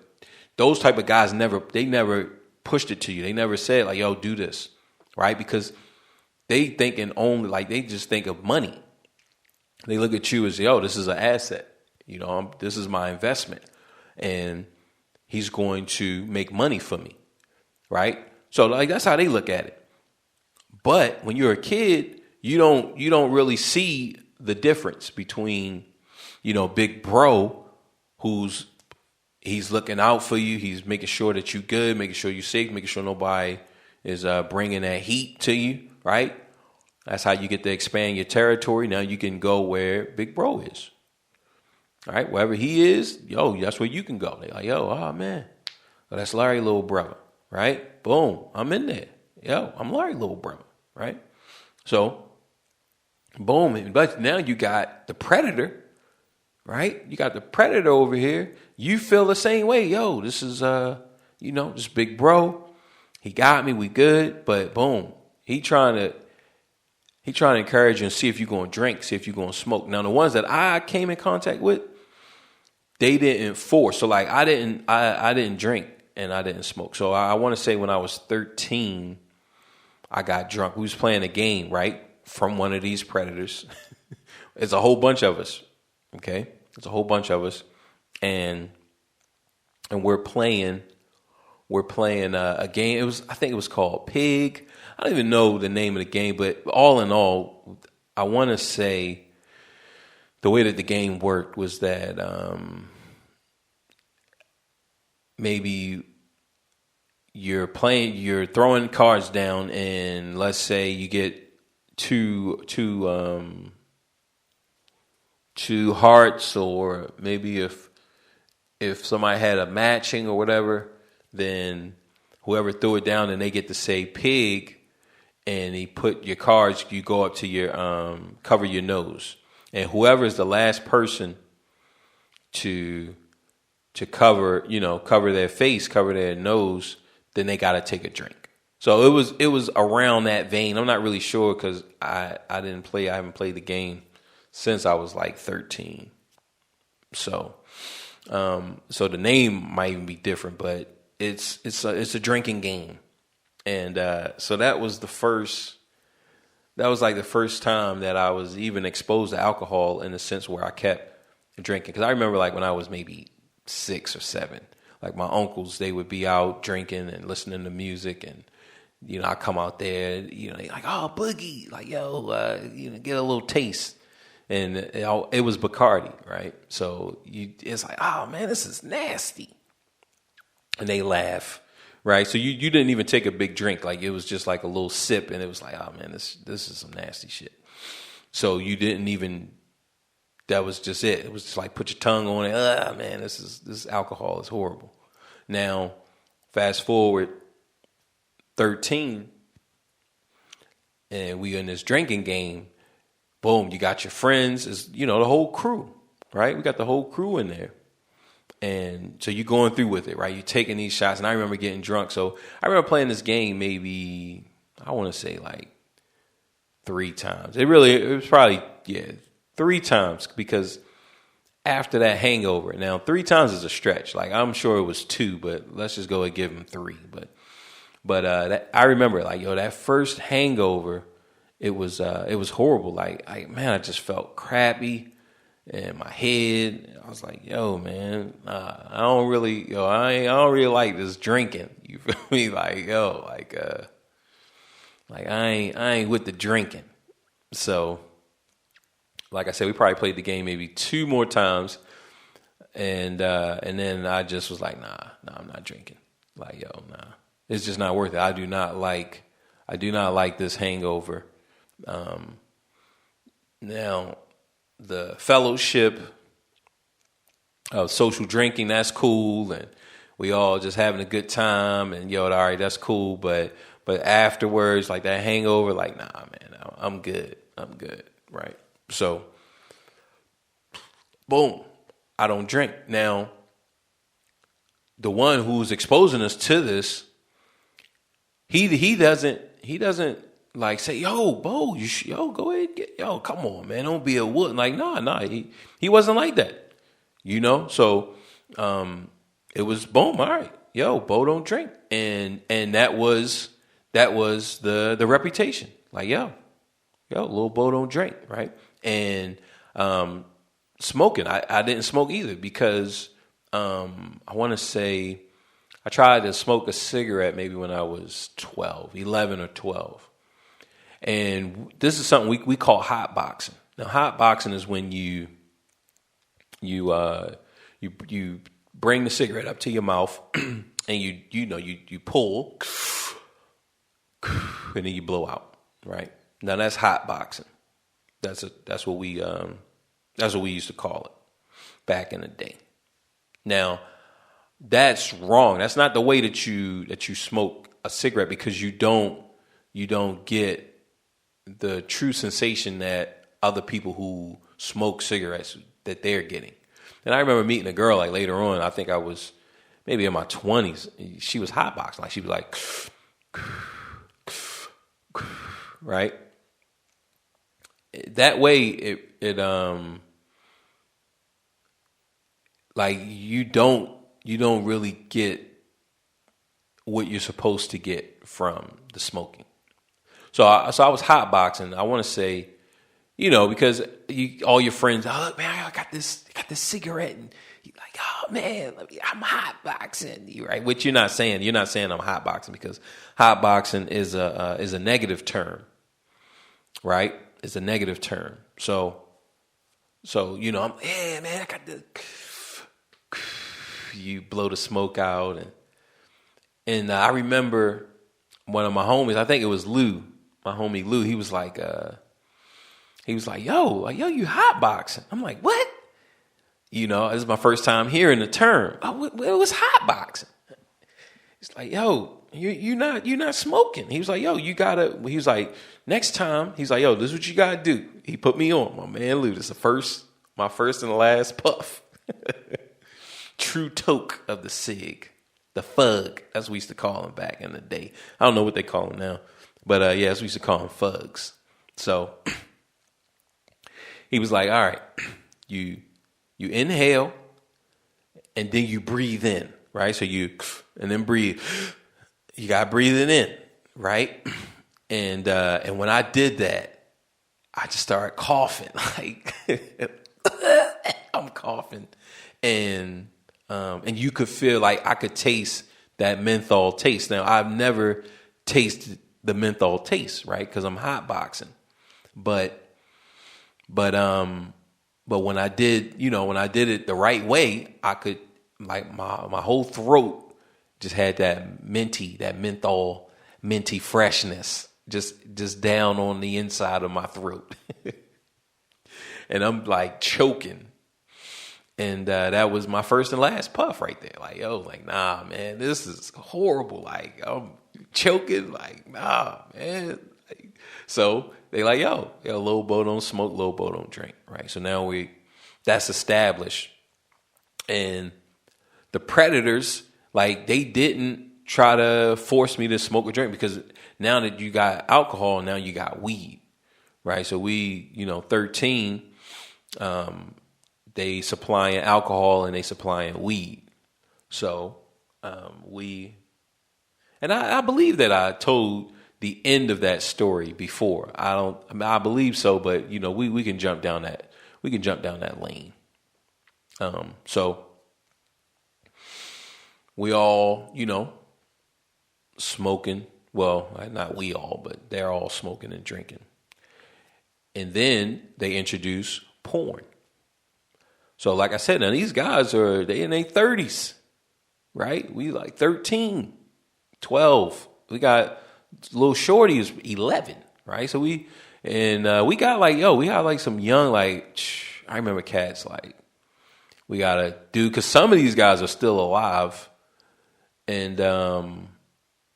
those type of guys never pushed it to you. They never said, like, yo, do this. Right? Because they thinking only, like, they just think of money. They look at you as, yo, this is an asset. You know, this is my investment. And he's going to make money for me. Right? So, like, that's how they look at it. But when you're a kid, you don't really see the difference between, you know, big bro, he's looking out for you. He's making sure that you're good, making sure you're safe, making sure nobody is bringing that heat to you, right? That's how you get to expand your territory. Now you can go where big bro is, all right? Wherever he is, yo, that's where you can go. They're like, yo, oh, man, well, that's Larry, little brother, right? Boom, I'm in there. Yo, I'm Larry, little brother, right? So, boom, but now you got the predator, right? You got the predator over here. You feel the same way. Yo, this is, this big bro. He got me. We good. But boom, he trying to encourage you and see if you're going to drink, see if you're going to smoke. Now, the ones that I came in contact with, they didn't force. So, like, I didn't drink and I didn't smoke. So I want to say when I was 13, I got drunk. We was playing a game, right? From one of these predators. It's a whole bunch of us. Okay? It's a whole bunch of us. And we're playing a game. I think it was called Pig. I don't even know the name of the game, but all in all, I want to say the way that the game worked was that maybe you're throwing cards down, and let's say you get two hearts, or maybe if somebody had a matching or whatever, then whoever threw it down, and they get to say pig, and he put your cards, you go up to your cover your nose, and whoever is the last person to cover their face, cover their nose, then they got to take a drink. So it was around that vein. I'm not really sure because I haven't played the game since I was like 13. So the name might even be different, but it's a drinking game. And so that was the first time that I was even exposed to alcohol in the sense where I kept drinking. Because I remember, like, when I was maybe 6 or 7, like, my uncles, they would be out drinking and listening to music, and I come out there, they like, oh, Boogie, like, yo, get a little taste. And it was Bacardi, right? So it's like, oh, man, this is nasty. And they laugh, right? So you didn't even take a big drink. Like, it was just like a little sip, and it was like, oh, man, this is some nasty shit. So you didn't even, that was just it. It was just like, put your tongue on it. Ah, man, this alcohol is horrible. Now, fast forward 13, and we in this drinking game. Boom, you got your friends, the whole crew, right? We got the whole crew in there. And so you're going through with it, right? You're taking these shots. And I remember getting drunk. So I remember playing this game maybe, I want to say like 3 times. It was probably, 3 times, because after that hangover, now 3 times is a stretch. Like, I'm sure it was 2, but let's just go and give him 3. But I remember, like, that first hangover, it was horrible. Like, I just felt crappy in my head. I was like, yo, man, I don't really like this drinking. You feel me? Like, yo, like I ain't with the drinking. So, like I said, we probably played the game maybe 2 more times, and then I just was like, nah, I'm not drinking. Like, yo, nah, it's just not worth it. I do not like this hangover. Now, the fellowship social drinking, that's cool, and we all just having a good time, and all right, that's cool. But afterwards, like that hangover, like, nah, man, I'm good, right? So, boom, I don't drink. Now, the one who's exposing us to this, he doesn't like say, yo, Bo, go ahead, come on, man, don't be a wood. Like, nah, he wasn't like that. So it was boom. All right, Bo don't drink, and that was the reputation. Like, yo, little Bo don't drink, right? And smoking, I didn't smoke either because I want to say I tried to smoke a cigarette maybe when I was 11 or 12, and this is something we call hot boxing. Now, hot boxing is when you bring the cigarette up to your mouth and you pull and then you blow out, right? Now that's hot boxing. That's what we used to call it back in the day. Now that's wrong. That's not the way that you smoke a cigarette, because you don't get the true sensation that other people who smoke cigarettes that they're getting. And I remember meeting a girl like later on. I think I was maybe in my 20s. She was hotboxing. Like, she was like, right? That way, it like you don't really get what you're supposed to get from the smoking. So I was hotboxing. I want to say, because all your friends, oh, look, man, I got this cigarette, and you're like, oh man, I'm hotboxing, right? Which you're not saying. You're not saying I'm hotboxing, because hotboxing is a negative term, right? It's a negative term. So I'm, yeah, man, I got the. You blow the smoke out, and I remember one of my homies. I think it was Lou, my homie Lou. He was like, yo, you hotboxing. I'm like, what? This is my first time hearing the term. Oh, it was hotboxing. It's like, yo, you're not smoking. He was like, yo, you gotta. He was like, next time. He's like, yo, this is what you gotta do. He put me on, my man Lou. This is my first and the last puff. True toke of the cig, the fug. That's what we used to call him back in the day. I don't know what they call him now, but yeah, that's what we used to call him, fugs. So he was like, all right, you inhale and then you breathe in, right? So and then breathe. You got to breathe it in, right? And when I did that, I just started coughing, like I'm coughing, and you could feel, like, I could taste that menthol taste. Now, I've never tasted the menthol taste, right? Because I'm hotboxing. But when I did it the right way, I could, like, my whole throat just had that menthol minty freshness just down on the inside of my throat. And I'm like choking. And that was my first and last puff right there. Like, yo, like, nah, man, this is horrible. Like, I'm choking. Like, nah, man. Like, so they like, yo, Lil Bo don't smoke, Lil Bo don't drink, right? So now that's established. And the predators, like, they didn't try to force me to smoke or drink, because now that you got alcohol, now you got weed, right? So 13, they supplying alcohol and they supplying weed. So I believe that I told the end of that story before. I believe so, but we can jump down that lane. So we all, smoking. Well, not we all, but they're all smoking and drinking. And then they introduce porn. So like I said, now these guys they in their 30s, right? We like 13, 12. We got little shorty is 11, right? So we got like some young, like, I remember cats like we gotta do, because some of these guys are still alive and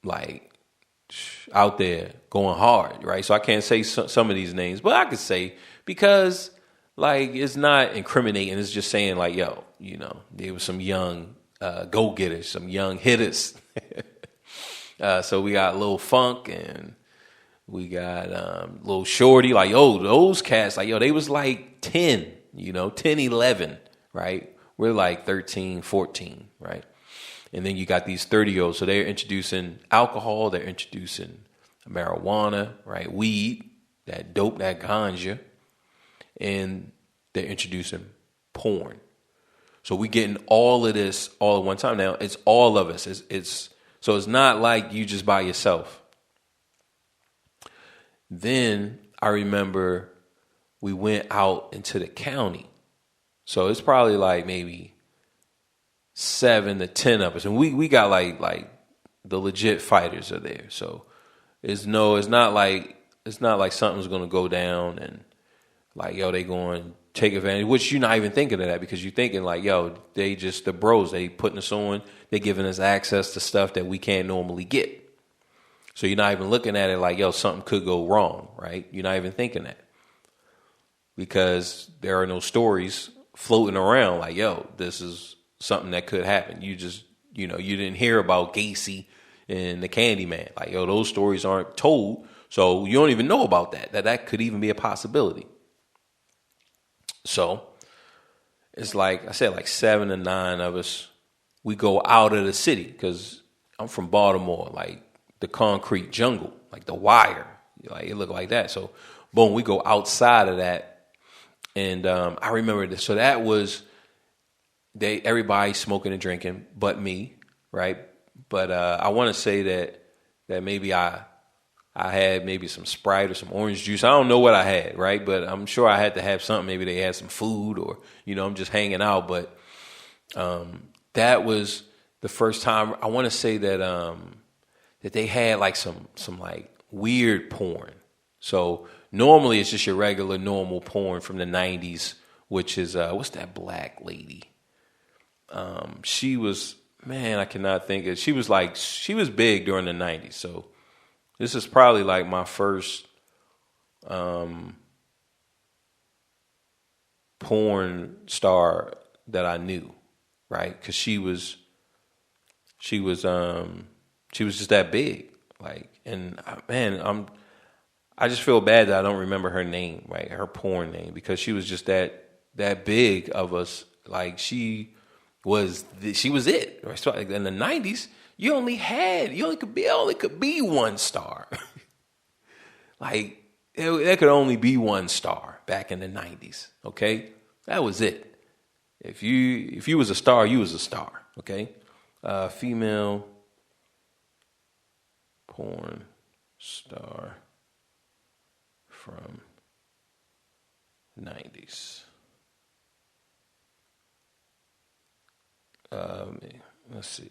like out there going hard, right? So I can't say some of these names, but I could say, because like it's not incriminating. It's just saying like, yo, you know, there was some young go-getters, some young hitters. So we got Lil Funk and we got Lil Shorty. Like, yo, those cats, like, yo, they was like 10, you know, 10, 11, right? We're like 13, 14, right? And then you got these 30-year-olds. So they're introducing alcohol. They're introducing marijuana, right? Weed, that dope, that ganja. And they're introducing porn. So we getting all of this all at one time. Now, it's all of us. So it's not like you just by yourself. Then I remember we went out into the county. So it's probably like maybe 7 to 10 of us. And we got like the legit fighters are there. So it's not like something's gonna go down and like, yo, they going to take advantage, which you're not even thinking of that, because you're thinking like, yo, they just the bros, they putting us on, they giving us access to stuff that we can't normally get. So you're not even looking at it like, yo, something could go wrong, right? You're not even thinking that, because there are no stories floating around like, yo, this is something that could happen. You just, you know, you didn't hear about Gacy and the Candyman. Like, yo, those stories aren't told, so you don't even know about that could even be a possibility. So it's like I said, like 7 to 9 of us, we go out of the city, because I'm from Baltimore, like the concrete jungle, like The Wire, like it looked like that. So boom, we go outside of that. And I remember this. So that was everybody smoking and drinking but me, right? But I want to say that maybe I had maybe some Sprite or some orange juice. I don't know what I had, right? But I'm sure I had to have something. Maybe they had some food, or, you know, I'm just hanging out. But that was the first time. I want to say that that they had like some like weird porn. So normally it's just your regular normal porn from the 90s, which is what's that black lady? She was, man, I cannot think of. She was big during the 90s. So this is probably like my first porn star that I knew, right? Because she was just that big, like, and man, I just feel bad that I don't remember her name, right? Her porn name, because she was just that big of us. Like she was it. Right? So in the 90s. You only could be one star. Like there could only be one star back in the 90s. Okay, that was it. If you was a star, you was a star. Okay, female porn star from 90s. Let's see.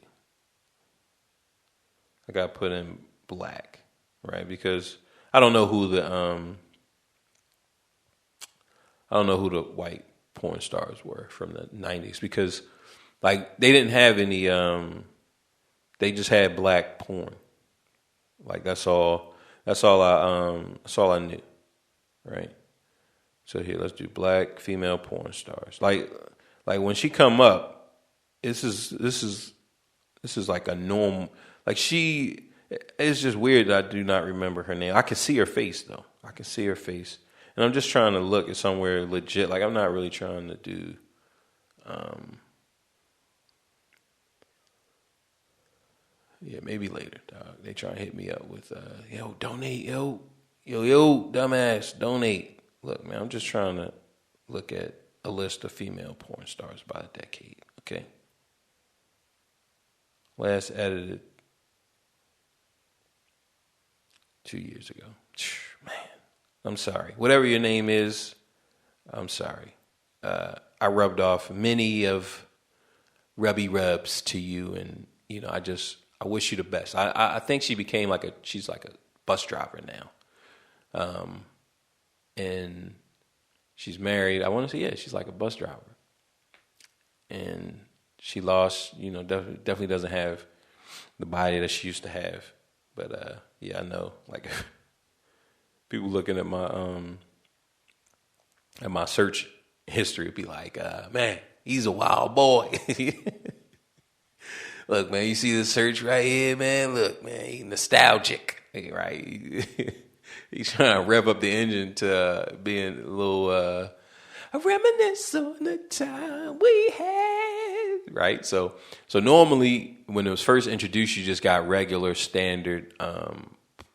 I got put in black, right? Because I don't know who the white porn stars were from the 90s, because like they didn't have any they just had black porn. Like that's all I knew. Right? So here, let's do black female porn stars. Like when she come up, this is like a normal. Like it's just weird that I do not remember her name. I can see her face though. I can see her face, and I'm just trying to look at somewhere legit. Like I'm not really trying to do. Yeah, maybe later, dog. They try to hit me up with, yo, donate, yo, dumbass, donate. Look, man, I'm just trying to look at a list of female porn stars by the decade. Okay. Last edited 2 years ago. Man, I'm sorry. Whatever your name is, I'm sorry. I rubbed off many of rubby rubs to you, and you know, I wish you the best. I think she became she's like a bus driver now, and she's married. I want to say, yeah, she's like a bus driver, and she lost. You know, definitely doesn't have the body that she used to have. But yeah, I know. Like people looking at my search history would be like, man, he's a wild boy. Look, man, you see the search right here, man. Look, man, he's nostalgic, right? He's trying to rev up the engine to being a little a reminisce on the time we had, right? So normally when it was first introduced, you just got regular standard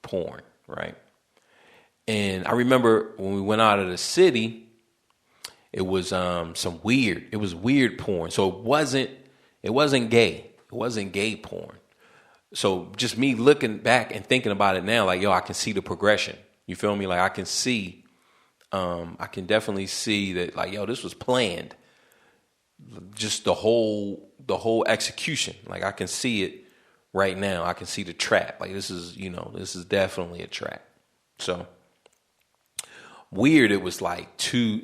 porn, right? And I remember when we went out of the city, it was weird porn. So it wasn't gay. It wasn't gay porn. So just me looking back and thinking about it now, like, yo, I can see the progression. You feel me? Like I can definitely see that, like, yo, this was planned. Just the whole execution. Like I can see it right now. I can see the trap. Like this is definitely a trap. So weird. It was like two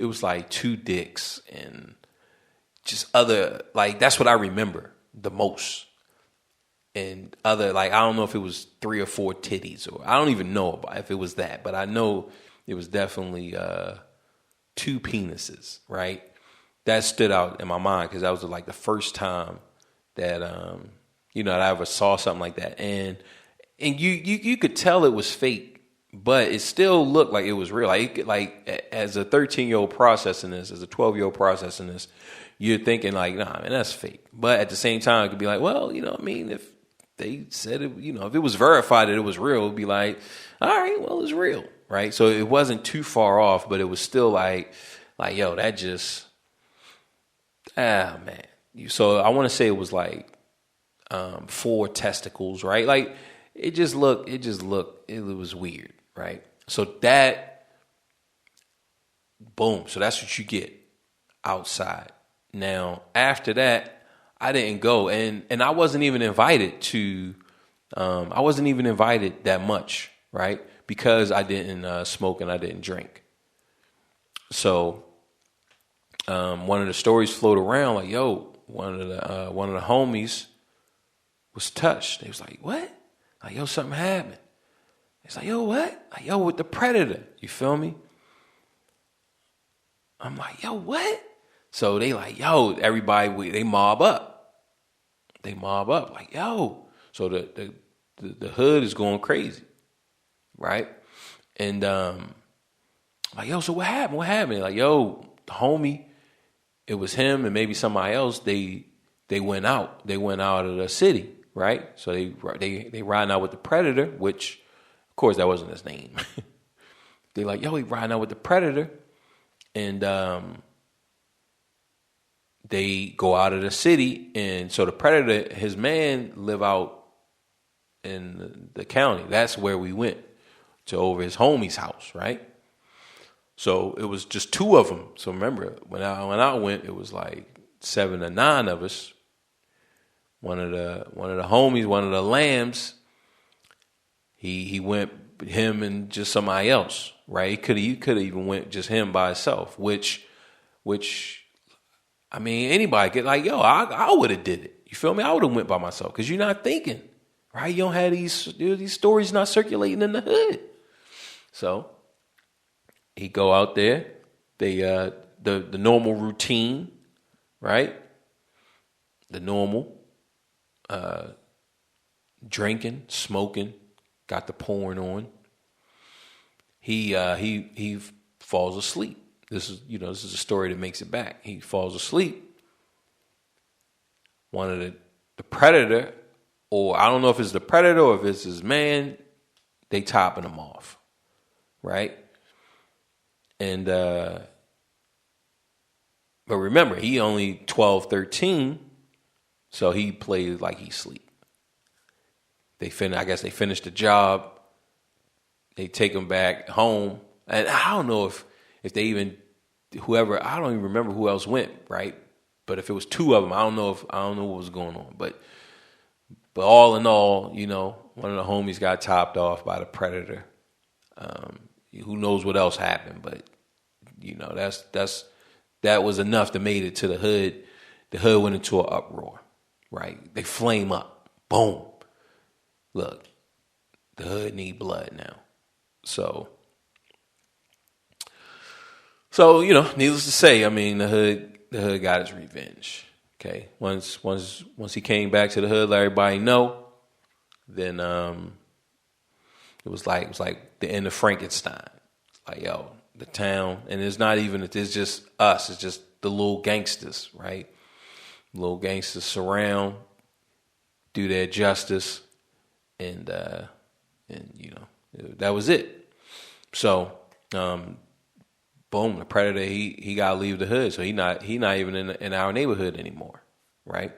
dicks and just other, like, that's what I remember the most. And other, like, I don't know if it was 3 or 4 titties, or I don't even know if it was that, but I know it was definitely 2 penises, right? That stood out in my mind because that was like the first time that that I ever saw something like that, and you could tell it was fake, but it still looked like it was real. Like as a 13-year-old processing this, as a 12-year-old processing this, you're thinking like, nah, man, that's fake. But at the same time, it could be like, well, you know what I mean? If they said it, if it was verified that it was real, it'd be like, all right, well, it's real, right? So it wasn't too far off, but it was still like, yo, that just, man. So I want to say it was like 4 testicles, right? Like it was weird, right? So that, boom. So that's what you get outside. Now, after that, I didn't go, and I wasn't even invited to, I wasn't even invited that much, right? Because I didn't smoke and I didn't drink. So one of the stories floated around like, yo, one of the homies was touched. They was like, what? Like, yo, something happened. It's like, yo, what? Like, yo, with the predator. You feel me? I'm like, yo, what? So they like, yo, everybody, they mob up. They mob up like, yo. So the hood is going crazy, right? And like, yo, so what happened? What happened? Like, yo, the homie, it was him and maybe somebody else. They went out. They went out of the city, right? So they riding out with the predator, which, of course, that wasn't his name. They like, yo, he riding out with the predator, and they go out of the city, and so the predator, his man, live out in the county. That's where we went to, over his homie's house, right? So it was just 2 of them. So remember, when I went, it was like 7 or 9 of us. One of the homies, one of the lambs, he went, him and just somebody else, right? He could have even went just him by himself, which I mean, anybody get like, yo, I would have did it. You feel me? I would have went by myself because you're not thinking, right? You don't have these stories not circulating in the hood. So he go out there. They the normal routine, right? The normal drinking, smoking, got the porn on. He falls asleep. This is a story that makes it back. He falls asleep. One of the predator, or I don't know if it's the predator or if it's his man, they topping him off, right? And but remember, he only 12, 13, so he played like he sleep. I guess they finished the job. They take him back home, and I don't know if they even, whoever, I don't even remember who else went, right? But if it was 2 of them, I don't know what was going on. But all in all, one of the homies got topped off by the predator. Who knows what else happened? But that was enough to made it to the hood. the hood went into an uproar, right? They flame up. Boom. Look, the hood need blood now. So, needless to say, I mean, the hood got his revenge. Okay. Once he came back to the hood, let everybody know, then it was like the end of Frankenstein. Like, yo, the town, and it's just us. It's just the little gangsters, right? Little gangsters surround, do their justice, and that was it. So, boom, the predator he got to leave the hood, so he not even in our neighborhood anymore, right?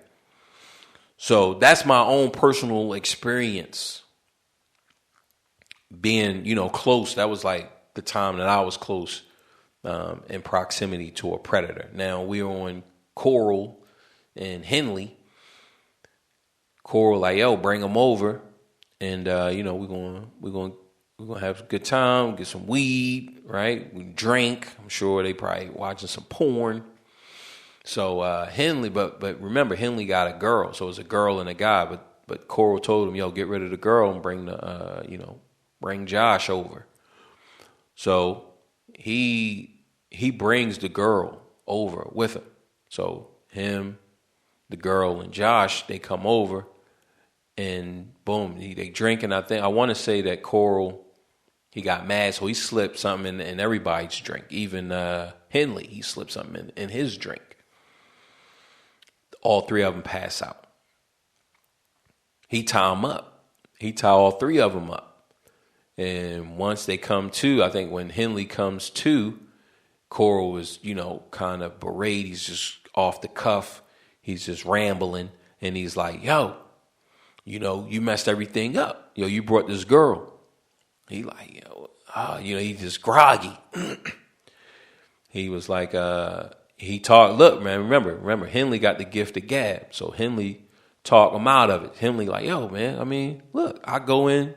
So that's my own personal experience being, close. That was like the time that I was close in proximity to a predator. Now we were on Coral and Henley. Coral like, yo, bring them over, and we're gonna have a good time, get some weed, right? We drink. I'm sure they probably watching some porn. So Henley, but remember, Henley got a girl, so it was a girl and a guy. But Coral told him, yo, get rid of the girl and bring Josh over. So he brings the girl over with him. So him, the girl, and Josh, they come over, and boom, they drink. And I want to say that Coral, he got mad, so he slipped something in everybody's drink. Even Henley, he slipped something in his drink. All three of them pass out. He tie them up. He tie all three of them up. And once they come to, I think when Henley comes to, Coral is, kind of berate. He's just off the cuff. He's just rambling. And he's like, yo, you messed everything up. Yo, you brought this girl. He like, he's just groggy. He was like, he talked, look, man, remember, Henley got the gift of gab. So Henley talked him out of it. Henley like, yo, man, I mean, look, I go in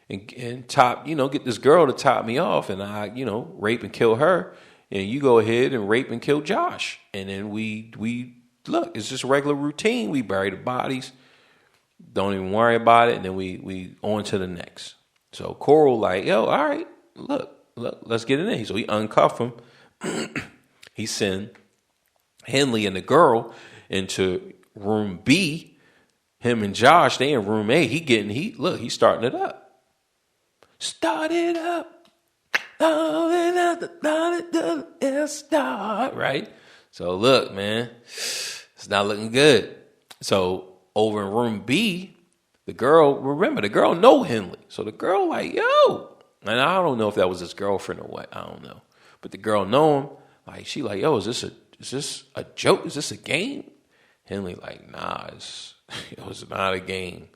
and top, get this girl to top me off, and I, rape and kill her, and you go ahead and rape and kill Josh. And then we look, it's just a regular routine. We bury the bodies, don't even worry about it, and then we on to the next. So Coral like, yo, all right, look, let's get in there. So he uncuff him. He send Henley and the girl into room B. Him and Josh, they in room A. He's starting it up. Start it up. Right? So look, man, it's not looking good. So over in room B, the girl know Henley. So the girl like, yo, and I don't know if that was his girlfriend or what. I don't know. But the girl know him. Like, she like, yo, is this a joke? Is this a game? Henley like, nah, it was not a game.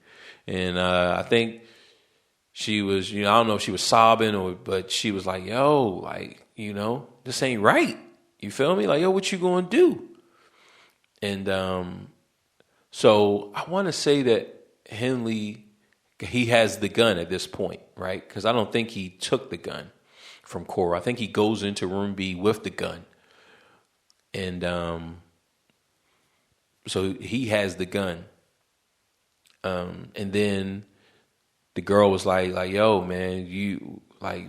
And I think she was, I don't know if she was sobbing but she was like, yo, like, this ain't right. You feel me? Like, yo, what you gonna do? And so I want to say that Henley, he has the gun at this point, right? Because I don't think he took the gun from Cora. I think he goes into room B with the gun. And so he has the gun. And then the girl was like, yo, man,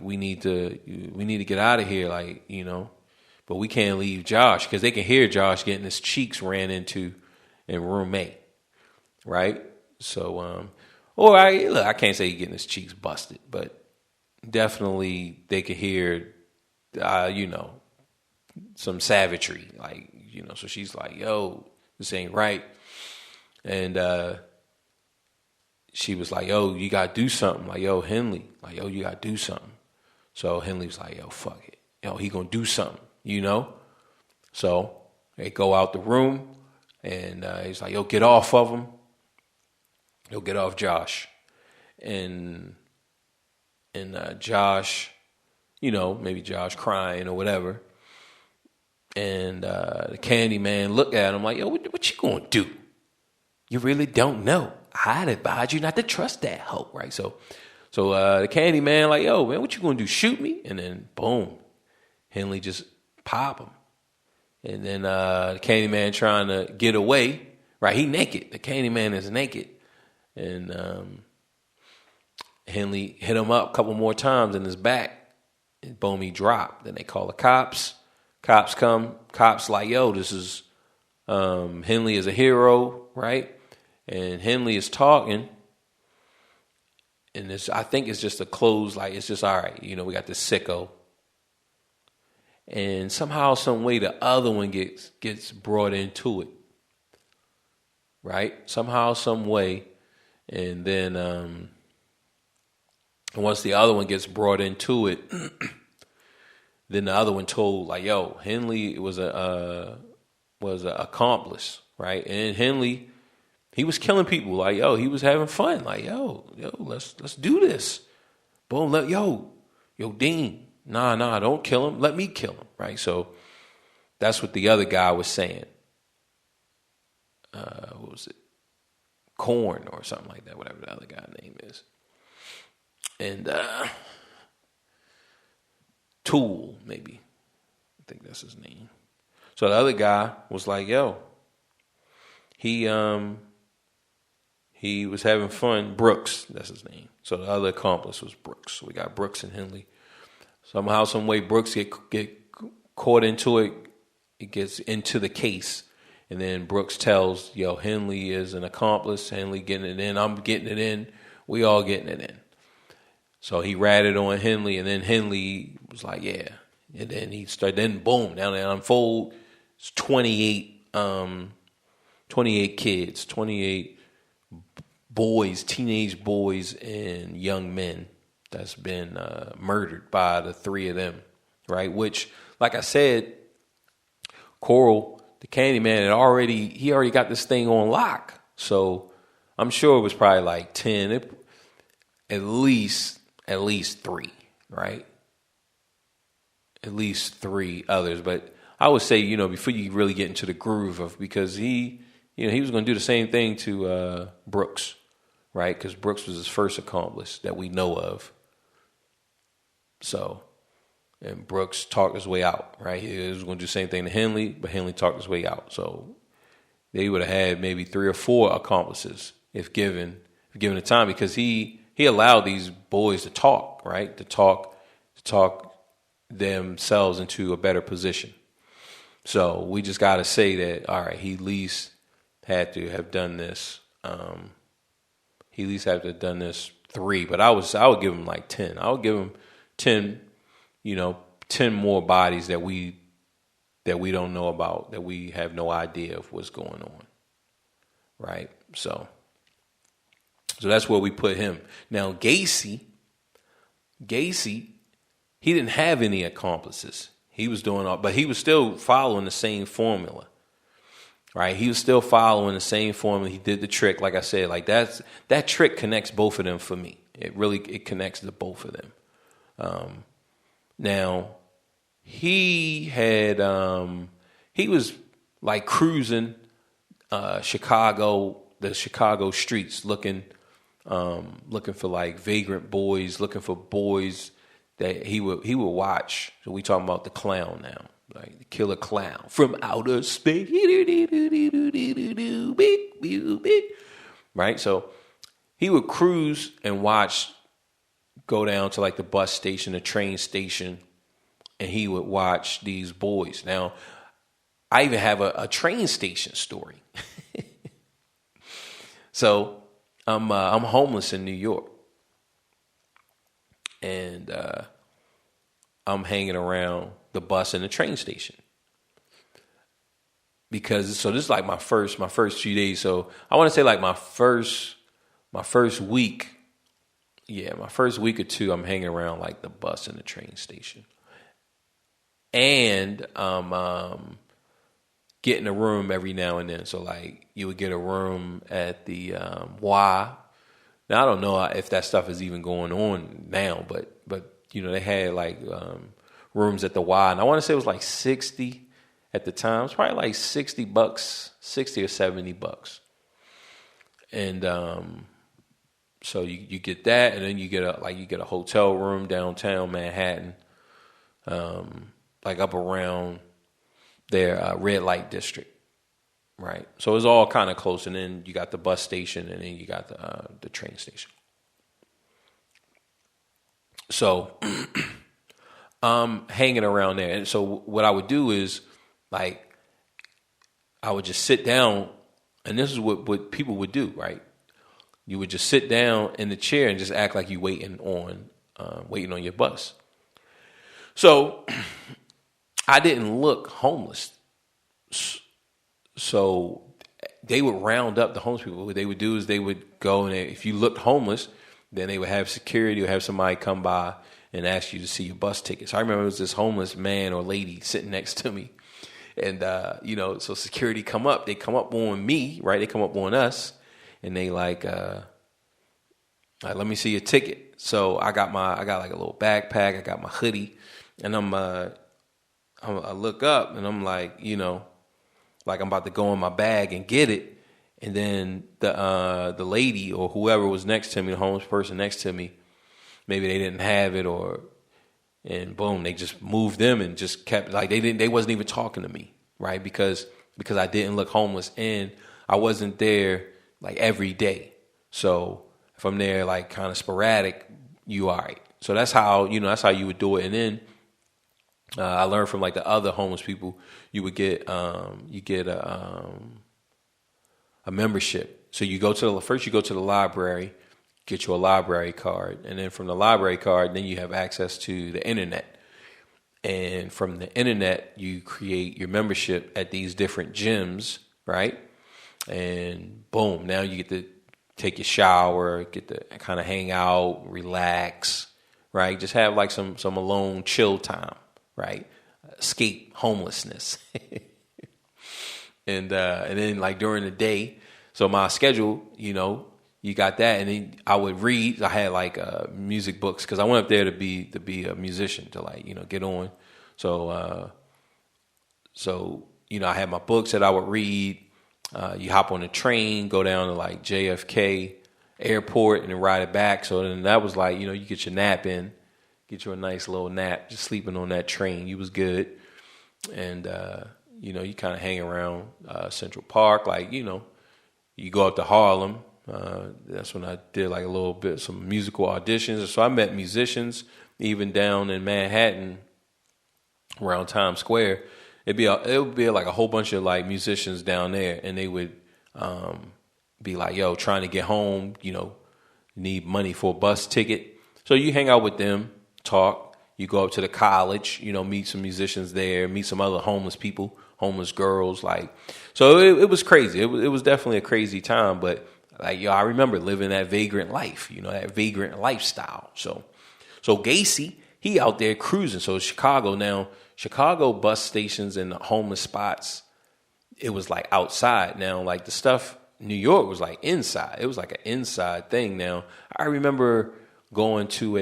we need to get out of here, but we can't leave Josh, because they can hear Josh getting his cheeks ran into in room A, right? So, I can't say he's getting his cheeks busted, but definitely they could hear, some savagery, so she's like, yo, this ain't right. And she was like, yo, you got to do something. Like, yo, Henley, yo, you got to do something. So Henley was like, yo, fuck it. Yo, he going to do something, So they go out the room, and he's like, yo, get off of him. Yo, get off Josh. And Josh, maybe Josh crying or whatever. And the candy man looked at him like, yo, what you going to do? You really don't know. I'd advise you not to trust that hoe, right? So the candy man like, yo, man, what you going to do? Shoot me? And then, boom, Henley just pop him. And then the Candyman trying to get away. Right, he naked. The Candyman is naked. And Henley hit him up a couple more times in his back. And boom, he dropped. Then they call the cops. Cops come. Cops like, yo, this is Henley is a hero, right? And Henley is talking. And I think it's just a close, like it's just all right. You know, we got this sicko. And somehow, some way, the other one gets brought into it. Right? Somehow, some way. And then once the other one gets brought into it, then the other one told, like, yo, Henley was an accomplice, right? And Henley, he was killing people. Like, yo, he was having fun. Like, yo, let's do this. Boom, yo, Dean, nah, don't kill him. Let me kill him, right? So that's what the other guy was saying. What was it? Corn or something like that, whatever the other guy's name is. And Tool, maybe. I think that's his name. So the other guy was like, yo, he was having fun. Brooks, that's his name. So the other accomplice was Brooks. So we got Brooks and Henley. Somehow, some way, Brooks get caught into it. It gets into the case. And then Brooks tells, yo, Henley is an accomplice. Henley getting it in. I'm getting it in. We all getting it in. So he ratted on Henley, and then Henley was like, yeah. And then he started, then boom, down there unfold. It's 28 kids, 28 boys, teenage boys and young men that's been murdered by the three of them, right? Which, like I said, Coral, the Candyman, he already got this thing on lock. So I'm sure it was probably like 10, at least 3, right? At least 3 others. But I would say, you know, before you really get into the groove of, because he was going to do the same thing to Brooks, right? Because Brooks was his first accomplice that we know of. So, and Brooks talked his way out, right? He was going to do the same thing to Henley, but Henley talked his way out. So they would have had maybe 3 or 4 accomplices if given the time, because he allowed these boys to talk, right? To talk themselves into a better position. So we just got to say that, all right, he at least had to have done this. He at least had to have done this 3, but I would give him like 10. I would give him 10, 10 more bodies that we don't know about, that we have no idea of what's going on, right? So that's where we put him. Now, Gacy, he didn't have any accomplices. He was doing all, but he was still following the same formula, right? He was still following the same formula. He did the trick, like I said, like that trick connects both of them for me. It connects the both of them. Now, he was like cruising the Chicago streets, looking for like vagrant boys, looking for boys that he would watch. So we talking about the clown now, like the killer clown from outer space, right? So he would cruise and watch, go down to like the bus station, the train station, and he would watch these boys. Now, I even have a train station story. So I'm homeless in New York, and I'm hanging around the bus and the train station because this is like my first few days. So I want to say like my first week. Yeah, my first week or 2, I'm hanging around like the bus and the train station, and I'm getting a room every now and then. So like you would get a room at the Y. Now I don't know if that stuff is even going on now, but they had like rooms at the Y, and I want to say it was like $60 at the time. It's probably like $60, $60 or $70, and so you get that, and then you get a hotel room downtown Manhattan, like up around their red light district. Right. So it's all kind of close. And then you got the bus station and then you got the train station. So hanging around there. And so what I would do is like, I would just sit down, and this is what people would do, right? You would just sit down in the chair and just act like you waiting on your bus. So I didn't look homeless. So they would round up the homeless people. What they would do is they would go, and if you looked homeless, then they would have security or have somebody come by and ask you to see your bus tickets. So I remember it was this homeless man or lady sitting next to me. And, so security come up. They come up on me, right? They come up on us. And they like, let me see your ticket. So I got like a little backpack. I got my hoodie. And I look up and I'm like, like I'm about to go in my bag and get it. And then the lady or whoever was next to me, the homeless person next to me, maybe they didn't have it and boom, they just moved them and just kept like they wasn't even talking to me, right? Because I didn't look homeless and I wasn't there like every day. So if I'm there like kind of sporadic, you all right. So that's how you would do it. And then I learned from like the other homeless people, you would get a membership. So you go to the library, get you a library card, and then from the library card, then you have access to the internet. And from the internet, you create your membership at these different gyms, right? And boom, now you get to take your shower, get to kind of hang out, relax, right? Just have like some alone chill time, right? Escape homelessness. And then like during the day, so my schedule, you got that, and then I would read. I had like music books because I went up there to be a musician to like get on. So I had my books that I would read. You hop on a train, go down to like JFK Airport, and then ride it back. So then that was like you get your nap in, get you a nice little nap, just sleeping on that train. You was good, and you kind of hang around Central Park, like you go up to Harlem. That's when I did like a little bit, some musical auditions. So I met musicians even down in Manhattan around Times Square. It would be like a whole bunch of like musicians down there, and they would be like, yo, trying to get home, need money for a bus ticket. So you hang out with them, talk, you go up to the college, meet some musicians there, meet some other homeless people, homeless girls, like, so it was crazy. It was definitely a crazy time, but like, I remember living that vagrant life, that vagrant lifestyle. So Gacy, he out there cruising. So Chicago bus stations and the homeless spots, it was like outside. Now, like the stuff, New York was like inside. It was like an inside thing. Now, I remember going to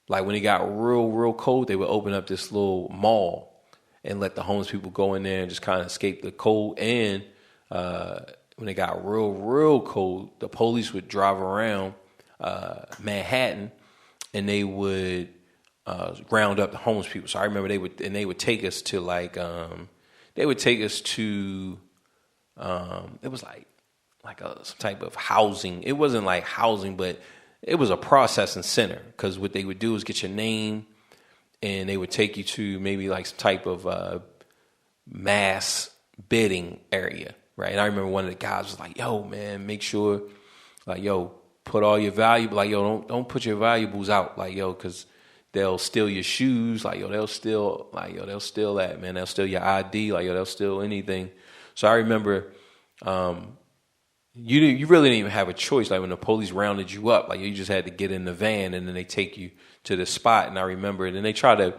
like when it got real, real cold, they would open up this little mall and let the homeless people go in there and just kind of escape the cold. And when it got real, real cold, the police would drive around Manhattan and they would round up the homeless people. So I remember they would take us to like it was like some type of housing. It wasn't like housing, but it was a processing center, because what they would do is get your name and they would take you to maybe like some type of mass bidding area, right? And I remember one of the guys was like, yo, man, make sure, like, yo, put all your valuables, like, yo, don't put your valuables out, like, yo, because they'll steal your shoes, like, yo, they'll steal that, man. They'll steal your ID, like, yo, they'll steal anything. So I remember you really didn't even have a choice. Like when the police rounded you up, like you just had to get in the van and then they take you to the spot. And I remember it. And they try to,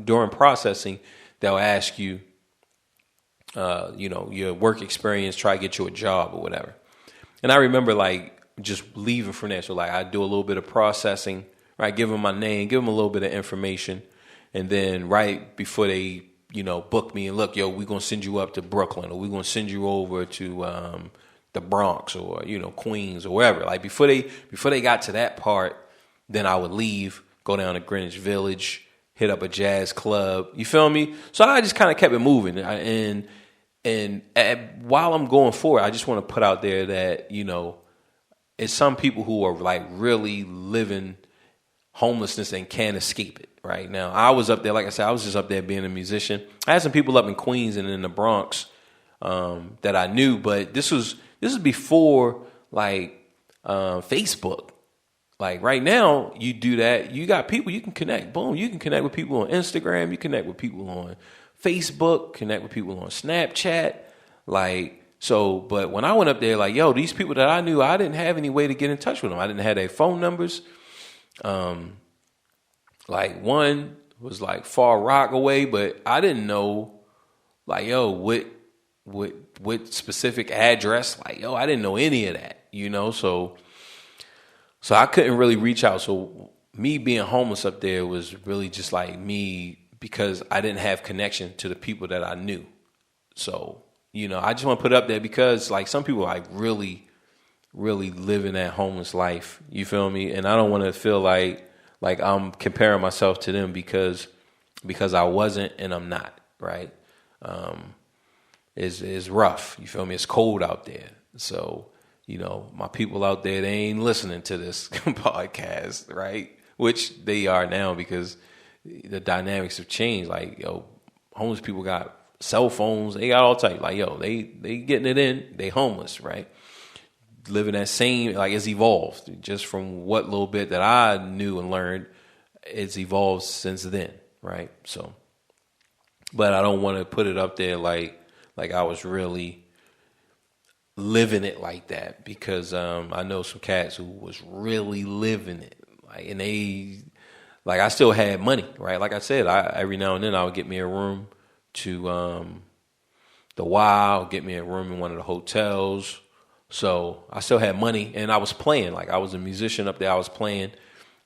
during processing, they'll ask you, your work experience, try to get you a job or whatever. And I remember like just leaving from there. So like I do a little bit of processing, right? Give them my name, give them a little bit of information. And then right before they, book me and look, yo, we're going to send you up to Brooklyn, or we're going to send you over to the Bronx or, Queens or wherever. Like before they got to that part, then I would leave, go down to Greenwich Village, hit up a jazz club. You feel me? So I just kind of kept it moving. While I'm going forward, I just want to put out there that, you know, it's some people who are like really living homelessness and can't escape it right now. I was up there, like I said, I was just up there being a musician. I had some people up in Queens and in the Bronx that I knew, but this was before like Facebook. Like right now, you do that, you got people you can connect. Boom, you can connect with people on Instagram, you connect with people on Facebook, connect with people on Snapchat. Like, so, but when I went up there, like, yo, these people that I knew, I didn't have any way to get in touch with them. I didn't have their phone numbers. Like one was like Far Rock away, but I didn't know, like, yo, what specific address, like, yo, I didn't know any of that, you know, so I couldn't really reach out. So me being homeless up there was really just like me, because I didn't have connection to the people that I knew. So, you know, I just want to put it up there because like some people like really, really living that homeless life. You feel me? And I don't want to feel like I'm comparing myself to them because I wasn't and I'm not, right? It's rough. You feel me? It's cold out there. So, you know, my people out there, they ain't listening to this podcast, right? Which they are now because the dynamics have changed. Like, yo, homeless people got cell phones. They got all type. Like, yo, they getting it in. They homeless, right? Living that same, like it's evolved. Just from what little bit that I knew and learned, it's evolved since then, right? So, but I don't want to put it up there like I was really living it like that, because I know some cats who was really living it, like, and they, like, I still had money, right? Like I said, every now and then I would get me a room to the Wild, get me a room in one of the hotels. So I still had money, and I was playing. Like, I was a musician up there. I was playing,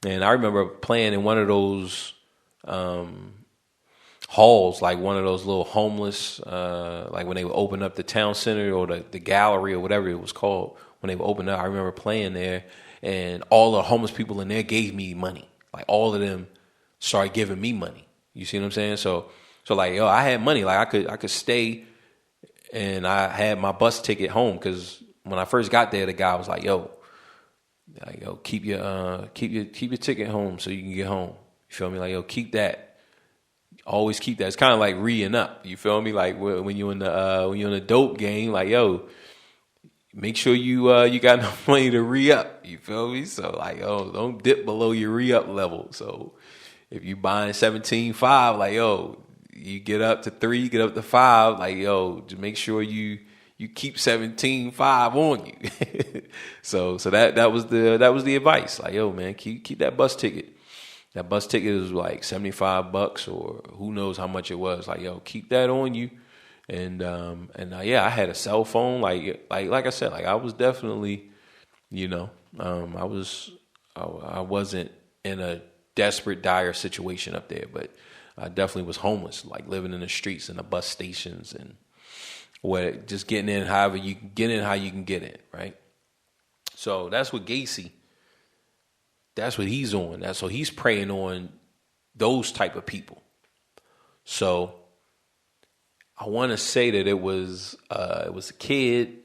and I remember playing in one of those halls, like one of those little homeless, like when they would open up the town center or the gallery or whatever it was called. When they would open up, I remember playing there, and all the homeless people in there gave me money. Like, all of them started giving me money. You see what I'm saying? So like, yo, I had money. Like, I could stay, and I had my bus ticket home, because when I first got there, the guy was like, yo, keep your ticket home so you can get home. You feel me? Like, yo, keep that. Always keep that. It's kind of like re-ing up. You feel me? Like when you're in the dope game, like, yo, make sure you got enough money to re-up. You feel me? So like, yo, don't dip below your re-up level. So if you buying 17.5, like, yo, you get up to 3, get up to 5, like, yo, just make sure you keep 17.5 on you. so that was the advice. Like, yo, man, keep that bus ticket. That bus ticket is like $75 or who knows how much it was. Like, yo, keep that on you. And yeah, I had a cell phone. Like I said, like, I was definitely, you know, I wasn't in a desperate, dire situation up there, but I definitely was homeless, like living in the streets and the bus stations and just getting in however you can get in, how you can get in, right? So that's what Gacy, that's what he's on. So he's preying on those type of people. So I want to say that it was a kid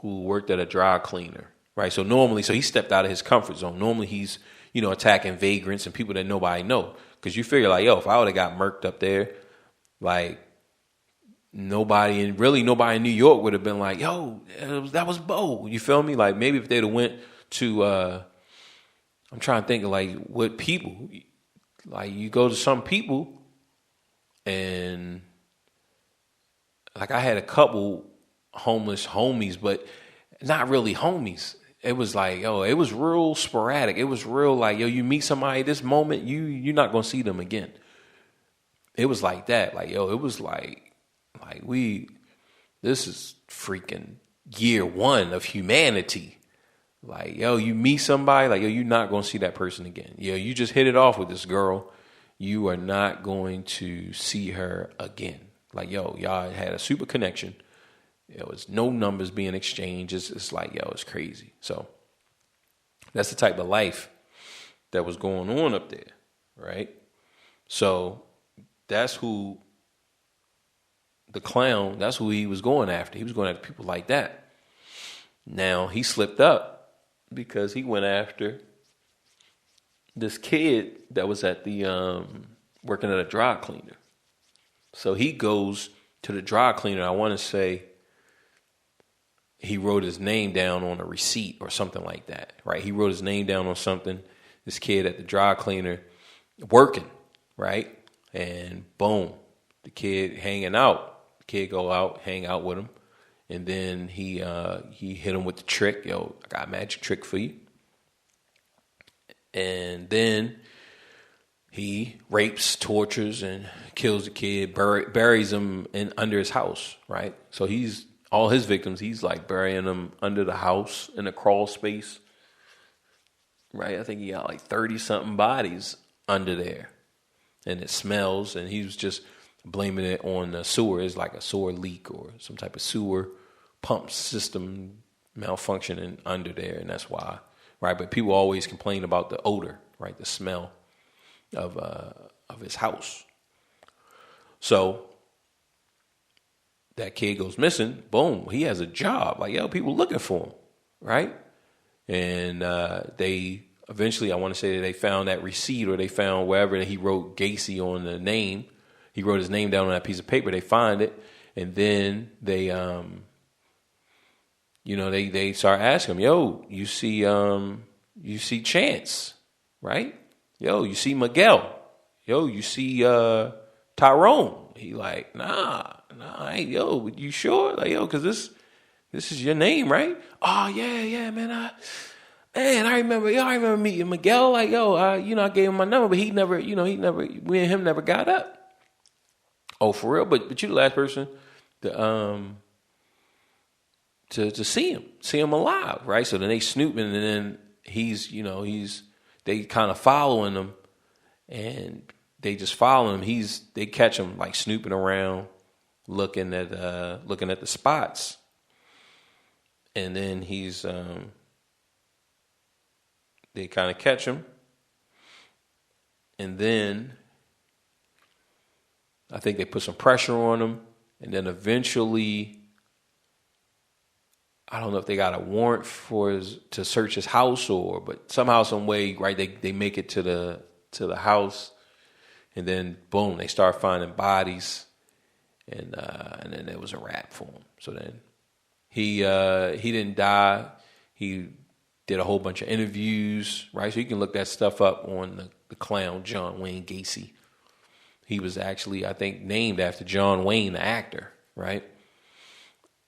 who worked at a dry cleaner, right? So he stepped out of his comfort zone. Normally he's, you know, attacking vagrants and people that nobody know. Because you figure, like, yo, if I would have got murked up there, like, nobody in New York would have been like, yo, that was Bo. You feel me? Like, maybe if they'd have went to, I'm trying to think of, like, what people, like, you go to some people and, like, I had a couple homeless homies, but not really homies. It was like, yo, it was real sporadic. It was real like, yo, you meet somebody this moment, you're not going to see them again. It was like that. Like, yo, it was like this is freaking year one of humanity. Like, yo, you meet somebody, like, yo, you're not going to see that person again. Yo, you just hit it off with this girl. You are not going to see her again. Like, yo, y'all had a super connection. There was no numbers being exchanged. It's like, yo, it's crazy. So that's the type of life that was going on up there, right? So that's who the clown, that's who he was going after. He was going after people like that. Now he slipped up because he went after this kid that was at the working at a dry cleaner. So he goes to the dry cleaner. I want to say he wrote his name down on a receipt or something like that, right? He wrote his name down on something. This kid at the dry cleaner working, right? And boom, the kid hanging out. The kid go out, hang out with him. And then he hit him with the trick. Yo, I got a magic trick for you. And then he rapes, tortures, and kills the kid, buries him under his house, right? So all his victims, he's like burying them under the house in a crawl space, right? I think he got like 30-something bodies under there. And it smells, and he was just blaming it on the sewer. It's like a sewer leak or some type of sewer pump system malfunctioning under there, and that's why, right? But people always complain about the odor, right? The smell of his house. So that kid goes missing. Boom, he has a job. Like, yo, people looking for him, right? And they eventually, I want to say that they found that receipt, or they found wherever that he wrote Gacy on the name. He wrote his name down on that piece of paper. They find it, and then they they start asking him, yo, you see Chance, right? Yo, you see Miguel. Yo, you see Tyrone. He like, nah, I ain't. Yo, you sure? Like, yo, because this is your name, right? Oh, yeah, man. I remember meeting Miguel. Like, yo, I gave him my number, but we and him never got up. Oh, for real? But you the last person to see him alive, right? So then they snooping, and then they kind of following him, and they just follow him. They catch him like snooping around, looking at the spots, and then they kind of catch him, and then I think they put some pressure on him, and then eventually, I don't know if they got a warrant to search his house, but somehow, some way, right? They make it to the house, and then boom, they start finding bodies, and then there was a wrap for him. So then he didn't die. He did a whole bunch of interviews, right? So you can look that stuff up on the clown John Wayne Gacy. He was actually, I think, named after John Wayne, the actor, right?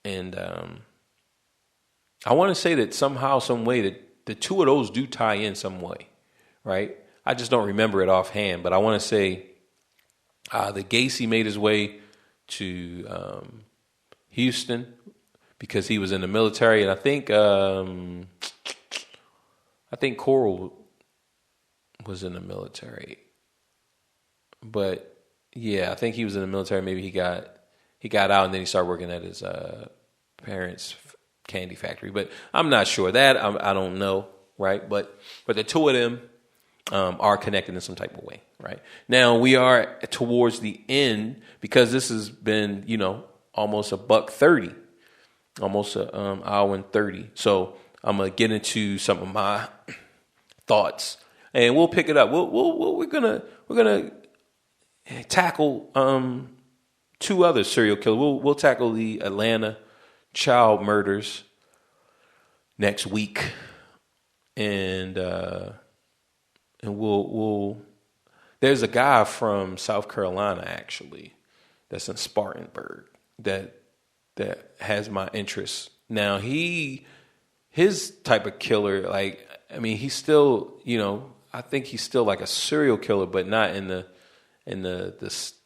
And I want to say that somehow, some way, that the two of those do tie in some way, right? I just don't remember it offhand, but I want to say the Gacy made his way to Houston because he was in the military, and I think Coral was in the military, but yeah, I think he was in the military. Maybe he got out, and then he started working at his parents' candy factory, but I'm not sure that I don't know, right? But the two of them are connected in some type of way, right? Now we are towards the end because this has been almost $1:30, almost an hour and 30. So I'm gonna get into some of my thoughts, and we'll pick it up. We're gonna tackle two other serial killers. We'll tackle the Atlanta child murders next week, and we'll there's a guy from South Carolina actually that's in Spartanburg that has my interest. Now his type of killer, like, I mean, he's still, I think he's still like a serial killer, but not in the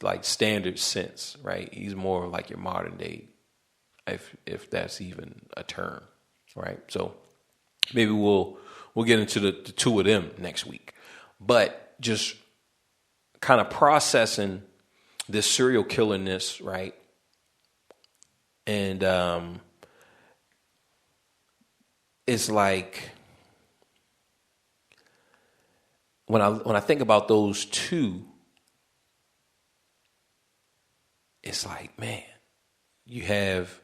like standard sense, right? He's more like your modern day, if that's even a term, right? So maybe we'll get into the two of them next week. But just kind of processing this serial killerness, right? And it's like when I think about those two, it's like, man, you have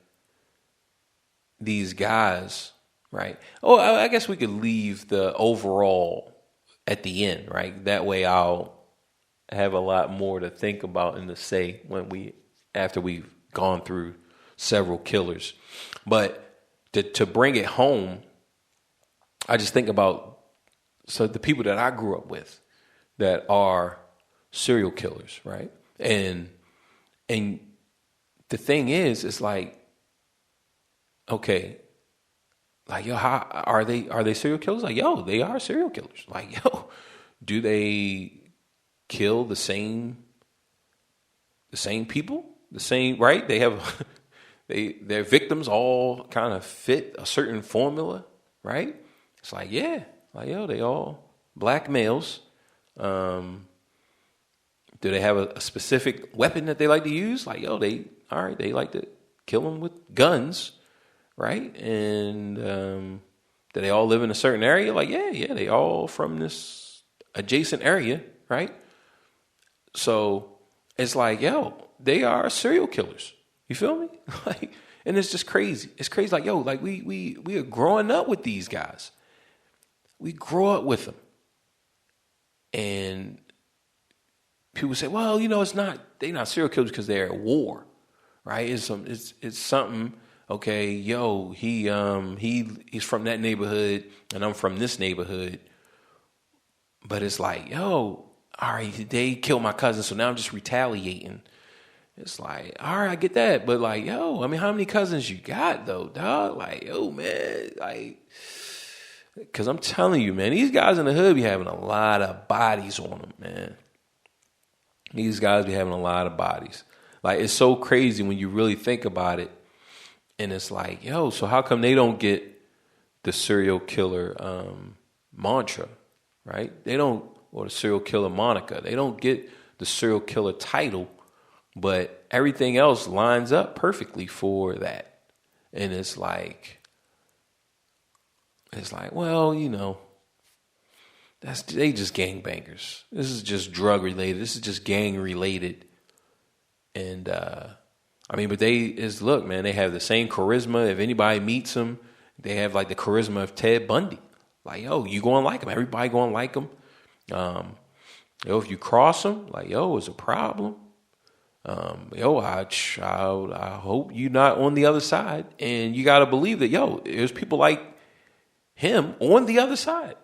these guys, right? Oh, I guess we could leave the overall at the end, right? That way I'll have a lot more to think about and to say after we've gone through several killers. But to bring it home, I just think about the people that I grew up with that are serial killers, right? And the thing is, it's like, okay, like, yo, how are they serial killers? Like, yo, they are serial killers. Like, yo, do they kill the same people? The same, right? They have their victims all kind of fit a certain formula, right? It's like, yeah, like, yo, they all black males. Do they have a specific weapon that they like to use? Like, yo, they like to kill them with guns, right? And do they all live in a certain area? Like, yeah, they all from this adjacent area, right? So it's like, yo, they are serial killers. You feel me? Like, and it's just crazy. It's crazy. Like, yo, like we are growing up with these guys. We grow up with them, and people say, well, you know, they're not serial killers because they're at war, right? It's something. Okay, yo, he's from that neighborhood and I'm from this neighborhood, but it's like, yo, all right, they killed my cousin, so now I'm just retaliating. It's like, all right, I get that, but like, yo, I mean, how many cousins you got though, dog? Like, yo, man, like, because I'm telling you, man, these guys in the hood be having a lot of bodies on them, man. These guys be having a lot of bodies. Like, it's so crazy when you really think about it. And it's like, yo, so how come they don't get the serial killer mantra, right? Or the serial killer moniker. They don't get the serial killer title, but everything else lines up perfectly for that. And it's like, well, you know, they just gangbangers. This is just drug related. This is just gang related. And I mean, but look, man, they have the same charisma. If anybody meets them, they have like the charisma of Ted Bundy. Like, yo, you gonna like them. Everybody gonna like them. Yo, if you cross them, like, yo, it's a problem. Yo, I hope you're not on the other side. And you got to believe that, yo, there's people like him on the other side.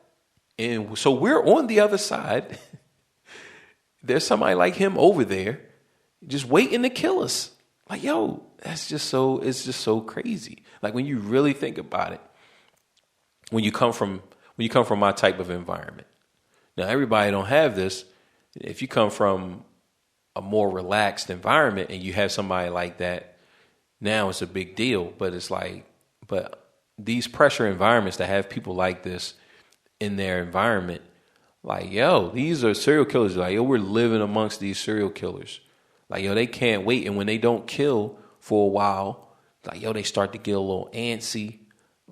And so we're on the other side. There's somebody like him over there just waiting to kill us. Like, yo, it's just so crazy. Like, when you really think about it, when you come from my type of environment. Now, everybody don't have this. If you come from a more relaxed environment and you have somebody like that, now it's a big deal. But it's like, but these pressure environments that have people like this in their environment, like, yo, these are serial killers. Like, yo, we're living amongst these serial killers. Like, yo, they can't wait. And when they don't kill for a while, like, yo, they start to get a little antsy.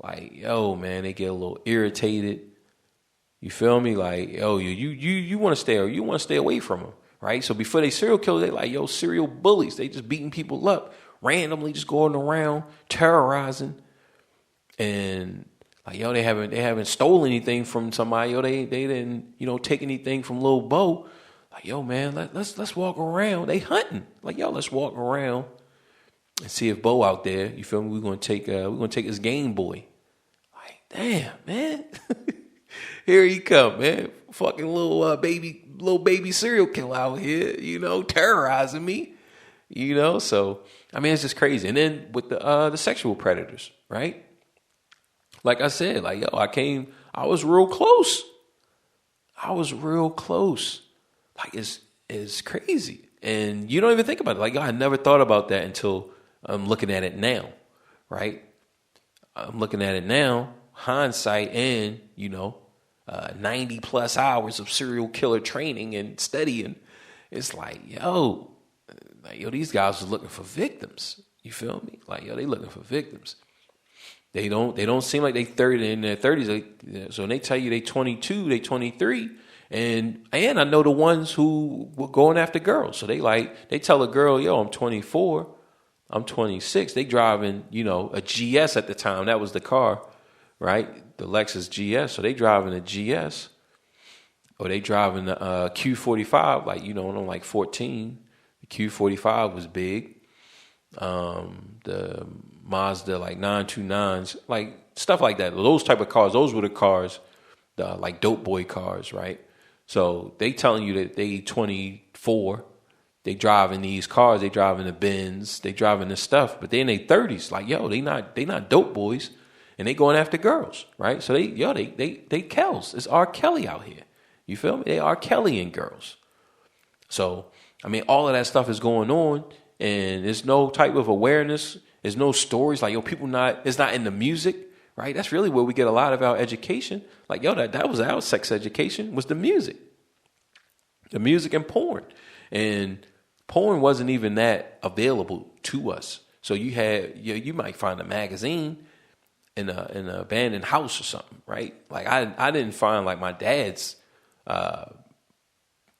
Like, yo, man, they get a little irritated. You feel me? Like, yo, you want to stay away from them, right? So before they serial killers, they like, yo, serial bullies. They just beating people up, randomly just going around, terrorizing. And like, yo, they haven't stolen anything from somebody. Yo, they didn't, take anything from Lil Bo. Like, yo, man, let's walk around. They hunting. Like, yo, let's walk around and see if Bo out there. You feel me? We're gonna take his Game Boy. Like, damn, man. Here he come, man. Fucking little baby serial killer out here, terrorizing me. So I mean, it's just crazy. And then with the sexual predators, right? Like I said, like, yo, I was real close. Like, it's crazy. And you don't even think about it. Like, yo, I never thought about that until I'm looking at it now, right? I'm looking at it now, hindsight, and, 90 plus hours of serial killer training and studying. It's like, yo, these guys are looking for victims. You feel me? Like, yo, they looking for victims. They don't seem like they 30 in their 30s. So when they tell you they 22, they 23, And I know the ones who were going after girls. So they tell a girl, yo, I'm 24, I'm 26. They driving, a GS at the time. That was the car, right? The Lexus GS. So they driving a GS. Or they driving the Q45, when I'm like 14. The Q45 was big. The Mazda 929s, stuff like that. Those type of cars, those were the cars, the dope boy cars, right? So they telling you that they 24, they driving these cars, they driving the Benz, they driving this stuff, but they in their 30s, they not dope boys, and they going after girls, right? So they Kells. It's R. Kelly out here. You feel me? They R. Kelly and girls. So, all of that stuff is going on, and there's no type of awareness. There's no stories it's not in the music, right? That's really where we get a lot of our education. That was our sex education, was the music. The music and porn. And porn wasn't even that available to us. So you might find a magazine in an abandoned house or something, right? I didn't find my dad's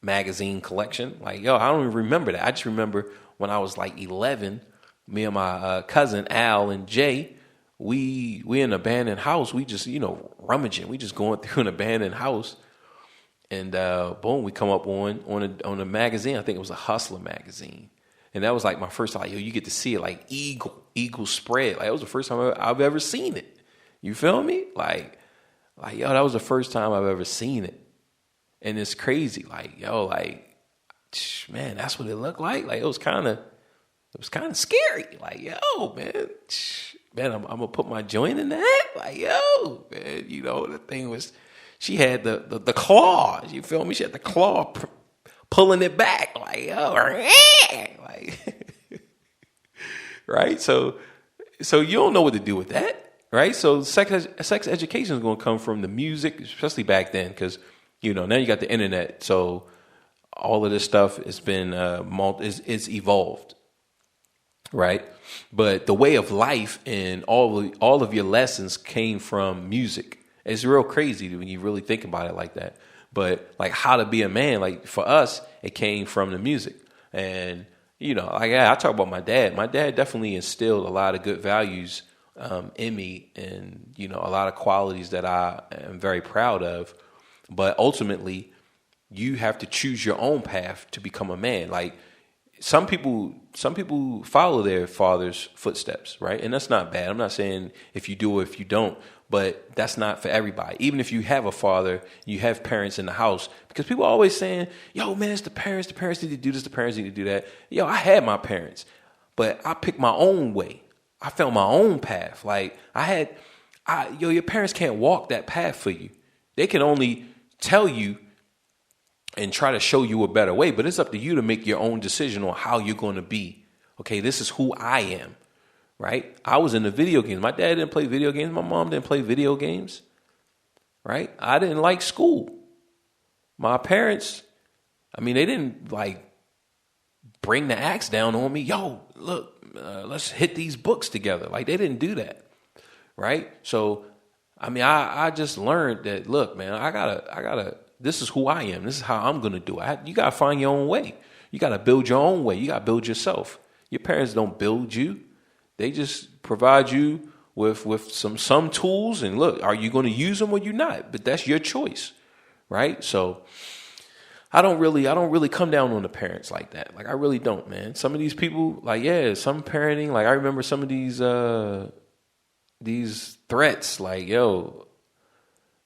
magazine collection. I don't even remember that. I just remember when I was 11, me and my cousin Al and Jay, we in an abandoned house. We just rummaging. We just going through an abandoned house, and boom, we come up on a magazine. I think it was a Hustler magazine, and that was my first time. You get to see it Eagle spread. That was the first time I've ever seen it. You feel me? That was the first time I've ever seen it. And it's crazy, man, that's what it looked like. It was kind of scary. Man, I'm gonna put my joint in that. Man, the thing was, she had the claw. You feel me? She had the claw pulling it back. Right? So you don't know what to do with that, right? So sex education is gonna come from the music, especially back then, because now you got the internet, so all of this stuff has been it's evolved, right? But the way of life and all of your lessons came from music. It's real crazy when you really think about it like that. But how to be a man, for us, it came from the music. And I talk about my dad. My dad definitely instilled a lot of good values in me, and a lot of qualities that I am very proud of. But ultimately, you have to choose your own path to become a man. Some people follow their father's footsteps, right? And that's not bad. I'm not saying if you do or if you don't, but that's not for everybody. Even if you have a father, you have parents in the house, because people are always saying, yo, man, it's the parents need to do this, the parents need to do that. Yo, I had my parents, but I picked my own way. I found my own path. Your parents can't walk that path for you. They can only tell you and try to show you a better way, but it's up to you to make your own decision on how you're going to be. Okay, this is who I am, right? I was in the video games. My dad didn't play video games. My mom didn't play video games, right? I didn't like school. My parents, they didn't bring the axe down on me. Yo, look, let's hit these books together. They didn't do that, right? So I just learned that, look, man, I gotta, this is who I am. This is how I'm going to do it. You got to find your own way. You got to build your own way. You got to build yourself. Your parents don't build you. They just provide you with some tools, and look, are you going to use them or you not? But that's your choice, right? So I don't really come down on the parents like that. I really don't, man. Some of these people, some parenting, I remember some of these threats,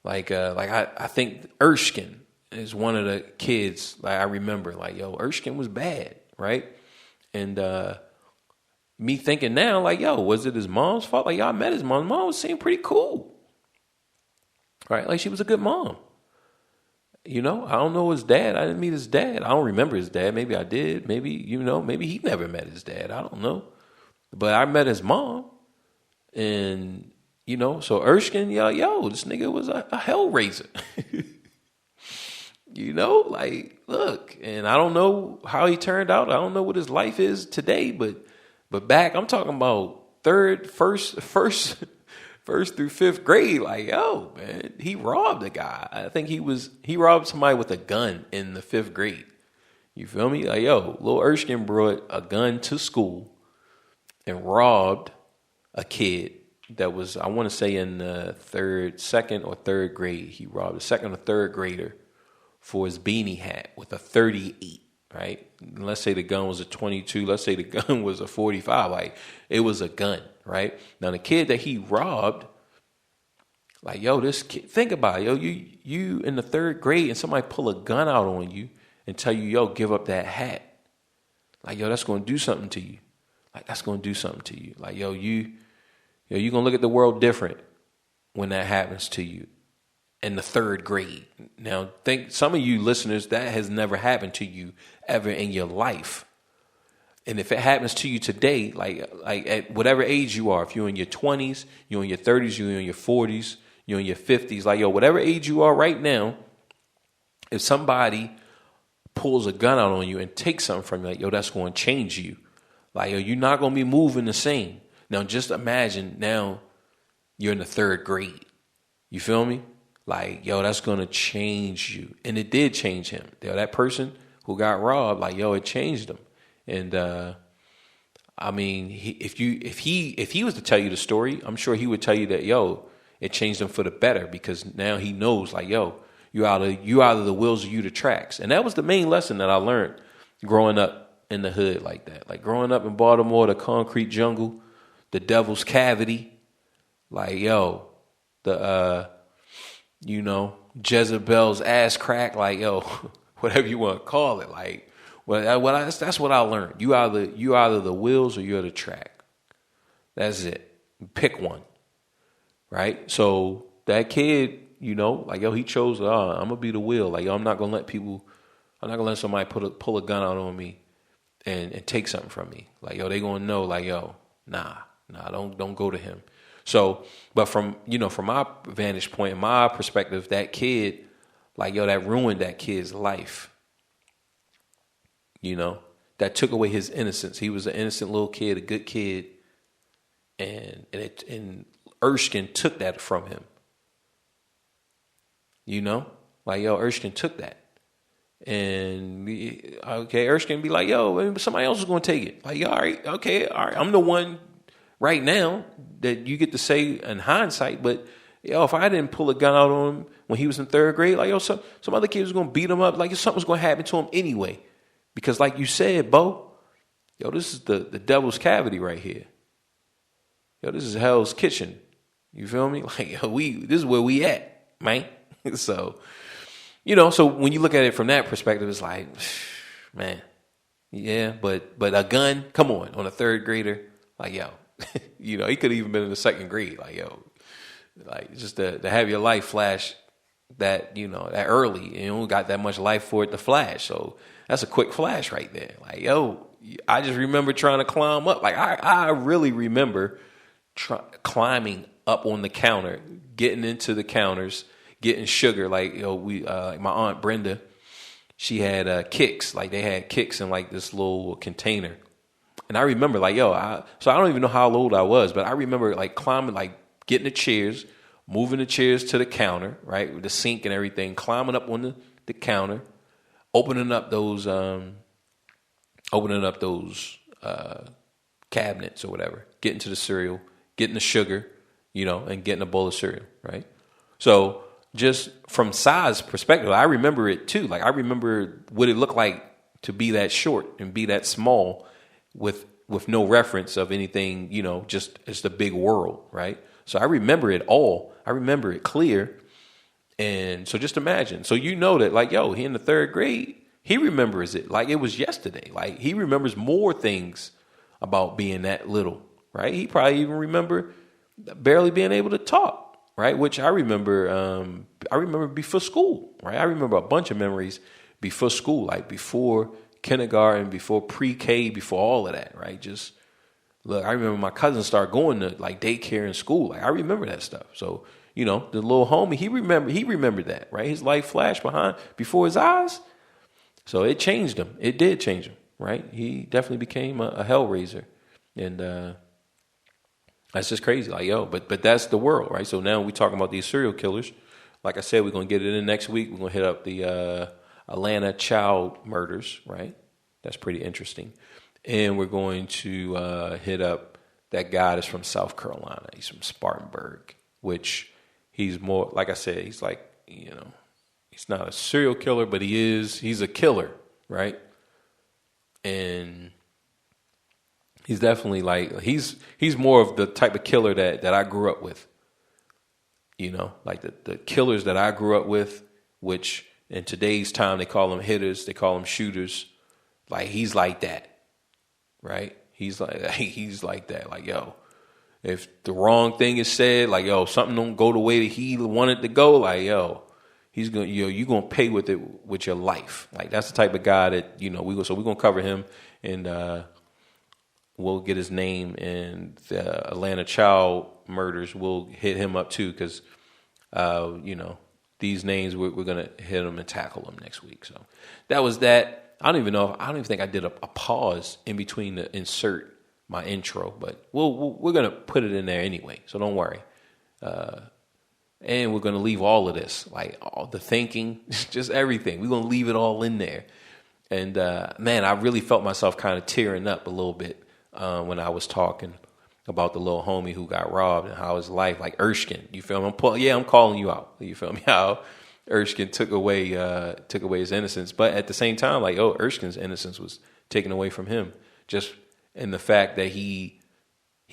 I think Erskine is one of the kids. I remember, Erskine was bad, right? And me thinking now, was it his mom's fault? I met his mom. Mom seemed pretty cool, right? She was a good mom. I don't know his dad. I didn't meet his dad. I don't remember his dad. Maybe I did. Maybe, maybe he never met his dad. I don't know. But I met his mom, and so Erskine, this nigga was a hellraiser. Look, and I don't know how he turned out. I don't know what his life is today, but back, I'm talking about first first through fifth grade, like, yo, man, he robbed a guy. I think he robbed somebody with a gun in the fifth grade. You feel me? Like, yo, little Erskine brought a gun to school and robbed a kid that was, I want to say, in the second or third grade. He robbed a second or third grader for his beanie hat with a 38, right? And let's say the gun was a 22. Let's say the gun was a 45. Like, it was a gun, right? Now, the kid that he robbed, like, yo, this kid, think about it. Yo, you in the third grade and somebody pull a gun out on you and tell you, yo, give up that hat. Like, yo, that's going to do something to you. Like, that's going to do something to you. Like, you're going to look at the world different when that happens to you in the third grade. Now, think some of you listeners, that has never happened to you ever in your life. And if it happens to you today, like at whatever age you are, if you're in your 20s, you're in your 30s, you're in your 40s, you're in your 50s, like, yo, whatever age you are right now, if somebody pulls a gun out on you and takes something from you, like, yo, that's going to change you. Like, yo, you're not going to be moving the same. Now, just imagine now you're in the third grade. You feel me? Like, yo, that's going to change you. And it did change him. Yo, that person who got robbed, like, yo, it changed him. And, I mean, if he was to tell you the story, I'm sure he would tell you that, yo, it changed him for the better, because now he knows, like, yo, you either the wheels or you the tracks. And that was the main lesson that I learned growing up in the hood like that. Like, growing up in Baltimore, the concrete jungle, the devil's cavity, like, yo, the, Jezebel's ass crack, like, yo, whatever you want to call it. Like, that's what I learned. You either the wheels or you're the track. That's it. Pick one, right? So that kid, like, yo, he chose, I'm going to be the wheel. Like, yo, I'm not going to let somebody pull a gun out on me and take something from me. Like, yo, they going to know, like, yo, nah, don't go to him. So, but from my vantage point, my perspective, that kid, like, yo, that ruined that kid's life. That took away his innocence. He was an innocent little kid, a good kid. And Erskine took that from him. Like, yo, Erskine took that. And Erskine be like, yo, somebody else is going to take it. Like, yo, all right, I'm the one right now that you get to say in hindsight, but, yo, if I didn't pull a gun out on him when he was in third grade, like, yo, some other kid was going to beat him up. Like, something was going to happen to him anyway. Because like you said, Bo, yo, this is the devil's cavity right here. Yo, this is Hell's Kitchen. You feel me? Like, yo, this is where we at, man. So, so when you look at it from that perspective, it's like, man, yeah, but a gun, come on a third grader, like, yo, he could have even been in the second grade, like, yo, like, just to have your life flash that, that early, you don't got that much life for it to flash. So that's a quick flash right there. Like, yo, I just remember trying to climb up. Like, I really remember climbing up on the counter, getting into the counters, getting sugar. Like, yo, like my Aunt Brenda, she had kicks. Like, they had kicks in like this little container. And I remember, like, yo, so I don't even know how old I was, but I remember like climbing, like getting the chairs, moving the chairs to the counter, right, with the sink and everything, climbing up on the counter, opening up those cabinets or whatever, getting to the cereal, getting the sugar, and getting a bowl of cereal, right? So just from size perspective, I remember it too. Like, I remember what it looked like to be that short and be that small with no reference of anything, just it's the big world, right? So I remember it all. I remember it clear. And so just imagine. So that, like, yo, he in the third grade, he remembers it like it was yesterday. Like, he remembers more things about being that little, right? He probably even remember barely being able to talk, right? Which I remember before school, right? I remember a bunch of memories before school, like before kindergarten, before pre-K, before all of that, right? Just look, I remember my cousin started going to like daycare and school. Like, I remember that stuff. So, the little homie, he remembered that, right? His life flashed before his eyes. So it changed him. It did change him, right? He definitely became a hellraiser. And That's just crazy. Like, yo, but that's the world, right? So now we talking about these serial killers. Like I said, we're going to get it in next week. We're going to hit up the Atlanta child murders, right? That's pretty interesting. And we're going to hit up that guy that's from South Carolina. He's from Spartanburg, which he's more, like I said, he's like, you know, he's not a serial killer, but he's a killer, right? And he's definitely like, he's more of the type of killer that I grew up with. You know, like the killers that I grew up with, which in today's time, they call them hitters, they call them shooters. Like, he's like that, right? He's like that. Like, yo, if the wrong thing is said, like, yo, something don't go the way that he wanted to go, like, yo, he's gonna, you're gonna pay with it with your life. Like, that's the type of guy that, you know, we're gonna cover him, and we'll get his name, and the Atlanta child murders, we'll hit him up too, because you know, these names we're gonna hit them and tackle them next week. So that was that. I don't even think I did a pause in between to insert my intro, but we're gonna put it in there anyway, so don't worry. And we're gonna leave all of this, like all the thinking, just everything. We're gonna leave it all in there. And man, I really felt myself kind of tearing up a little bit when I was talking about the little homie who got robbed and how his life, like Erskine, you feel me? I'm calling you out. You feel me? How Erskine took away his innocence, but at the same time, like, oh, Erskine's innocence was taken away from him, just in the fact that he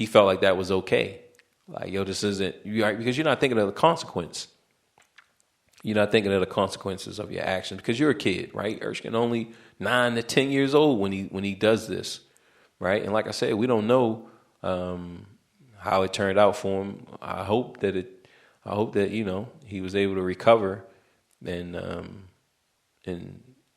felt like that was okay. Like, yo, this isn't, because you're not thinking of the consequence. You're not thinking of the consequences of your actions because you're a kid, right? Erskine only 9 to 10 years old when he does this, right? And like I said, we don't know how it turned out for him. I hope that you know, he was able to recover and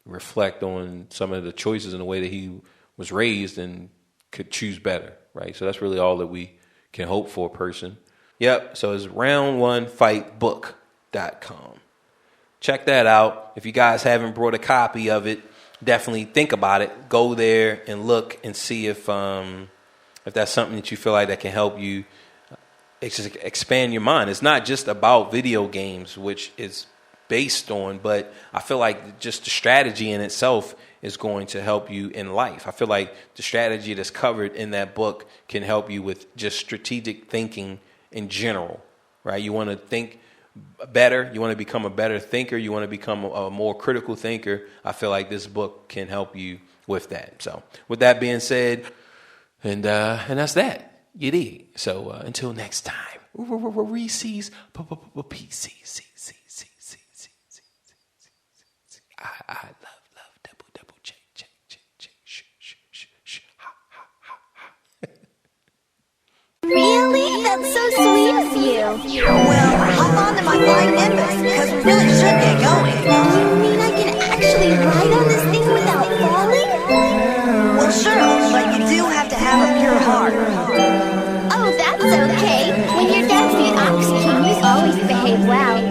reflect on some of the choices in the way that he was raised and could choose better, right? So that's really all that we can hope for a person. Yep. So it's round1fightbook.com. Check that out. If you guys haven't brought a copy of it, definitely think about it. Go there and look and see if that's something that you feel like that can help you expand your mind. It's not just about video games, which is based on, but I feel like just the strategy in itself is going to help you in life. I feel like the strategy that's covered in that book can help you with just strategic thinking in general, right? You want to think better. You want to become a better thinker. You want to become a more critical thinker. I feel like this book can help you with that. So with that being said, and that's that. You dig? So until next time, Reese's PCC. I love double check ha ha ha. Really? That's so sweet of you. Well, hop on to my flying Nimbus, because we really should get going. You mean I can actually ride on this thing without falling? Well, sure, but you do have to have a pure heart. Oh, that's okay. When your dad's the Ox King, you always behave well.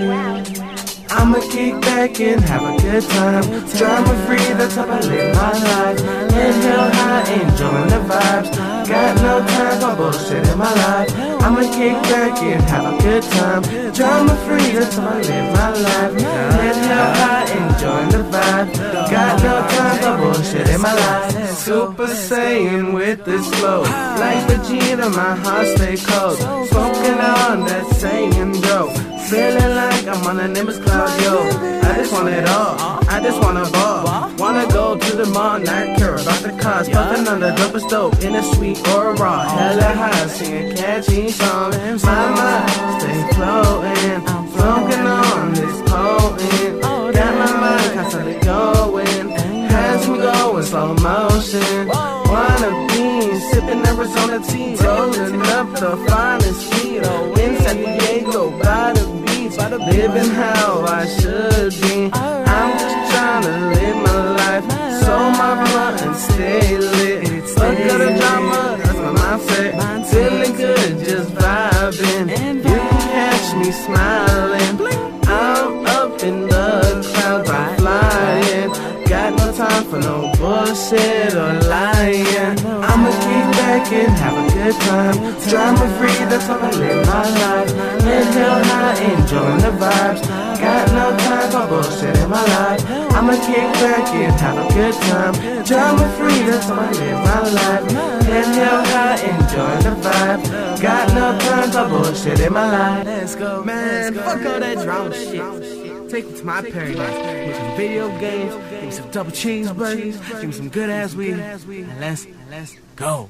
I'ma kick back and have a good time. Drama free, that's how I live my life. Inhale high, enjoying the vibes. Got no time for bullshit in my life. I'ma kick back and have a good time. Drama free, that's how I live my life. Inhale high, enjoying the vibe. Got no time for bullshit in my life. Super Saiyan with this flow. Like Vegeta, my heart stay cold. Smoking on that Saiyan dope. Feeling like I'm on a Nimbus cloud, yo. I just want it all, I just wanna ball. Wanna go to the mall, not care about the cars. Puffin' on the dopest dope, in a sweet or raw. Hella high, singing catchy songs. My mind stay floating, smoking on this potent. Got my mind constantly going, has me going slow motion. Wanna be sipping Arizona tea, rolling up the finest weed. In San Diego, by the beach, living how I should be. I'm just trying to live my life, so my blunt and stay lit. Fuck out the drama, that's my mindset. Feeling good, just vibing. You can catch me smiling. I'm up in the clouds, I'm flying. Got no time for no bullshit or lying. I'ma kick back and have a good time. Drama free, that's how I live my life. Inhale high, enjoying the vibes. Got no time for bullshit in my life. I'ma kick back and have a good time. Drama free, that's how I live my life. Inhale high, enjoying the vibe. Got no time for bullshit in my life. Let's go, man. Fuck all that drama shit. Take me to my paradise. Give me some video games. Give me some double cheeseburgers. Give me some good ass weed. And let's go.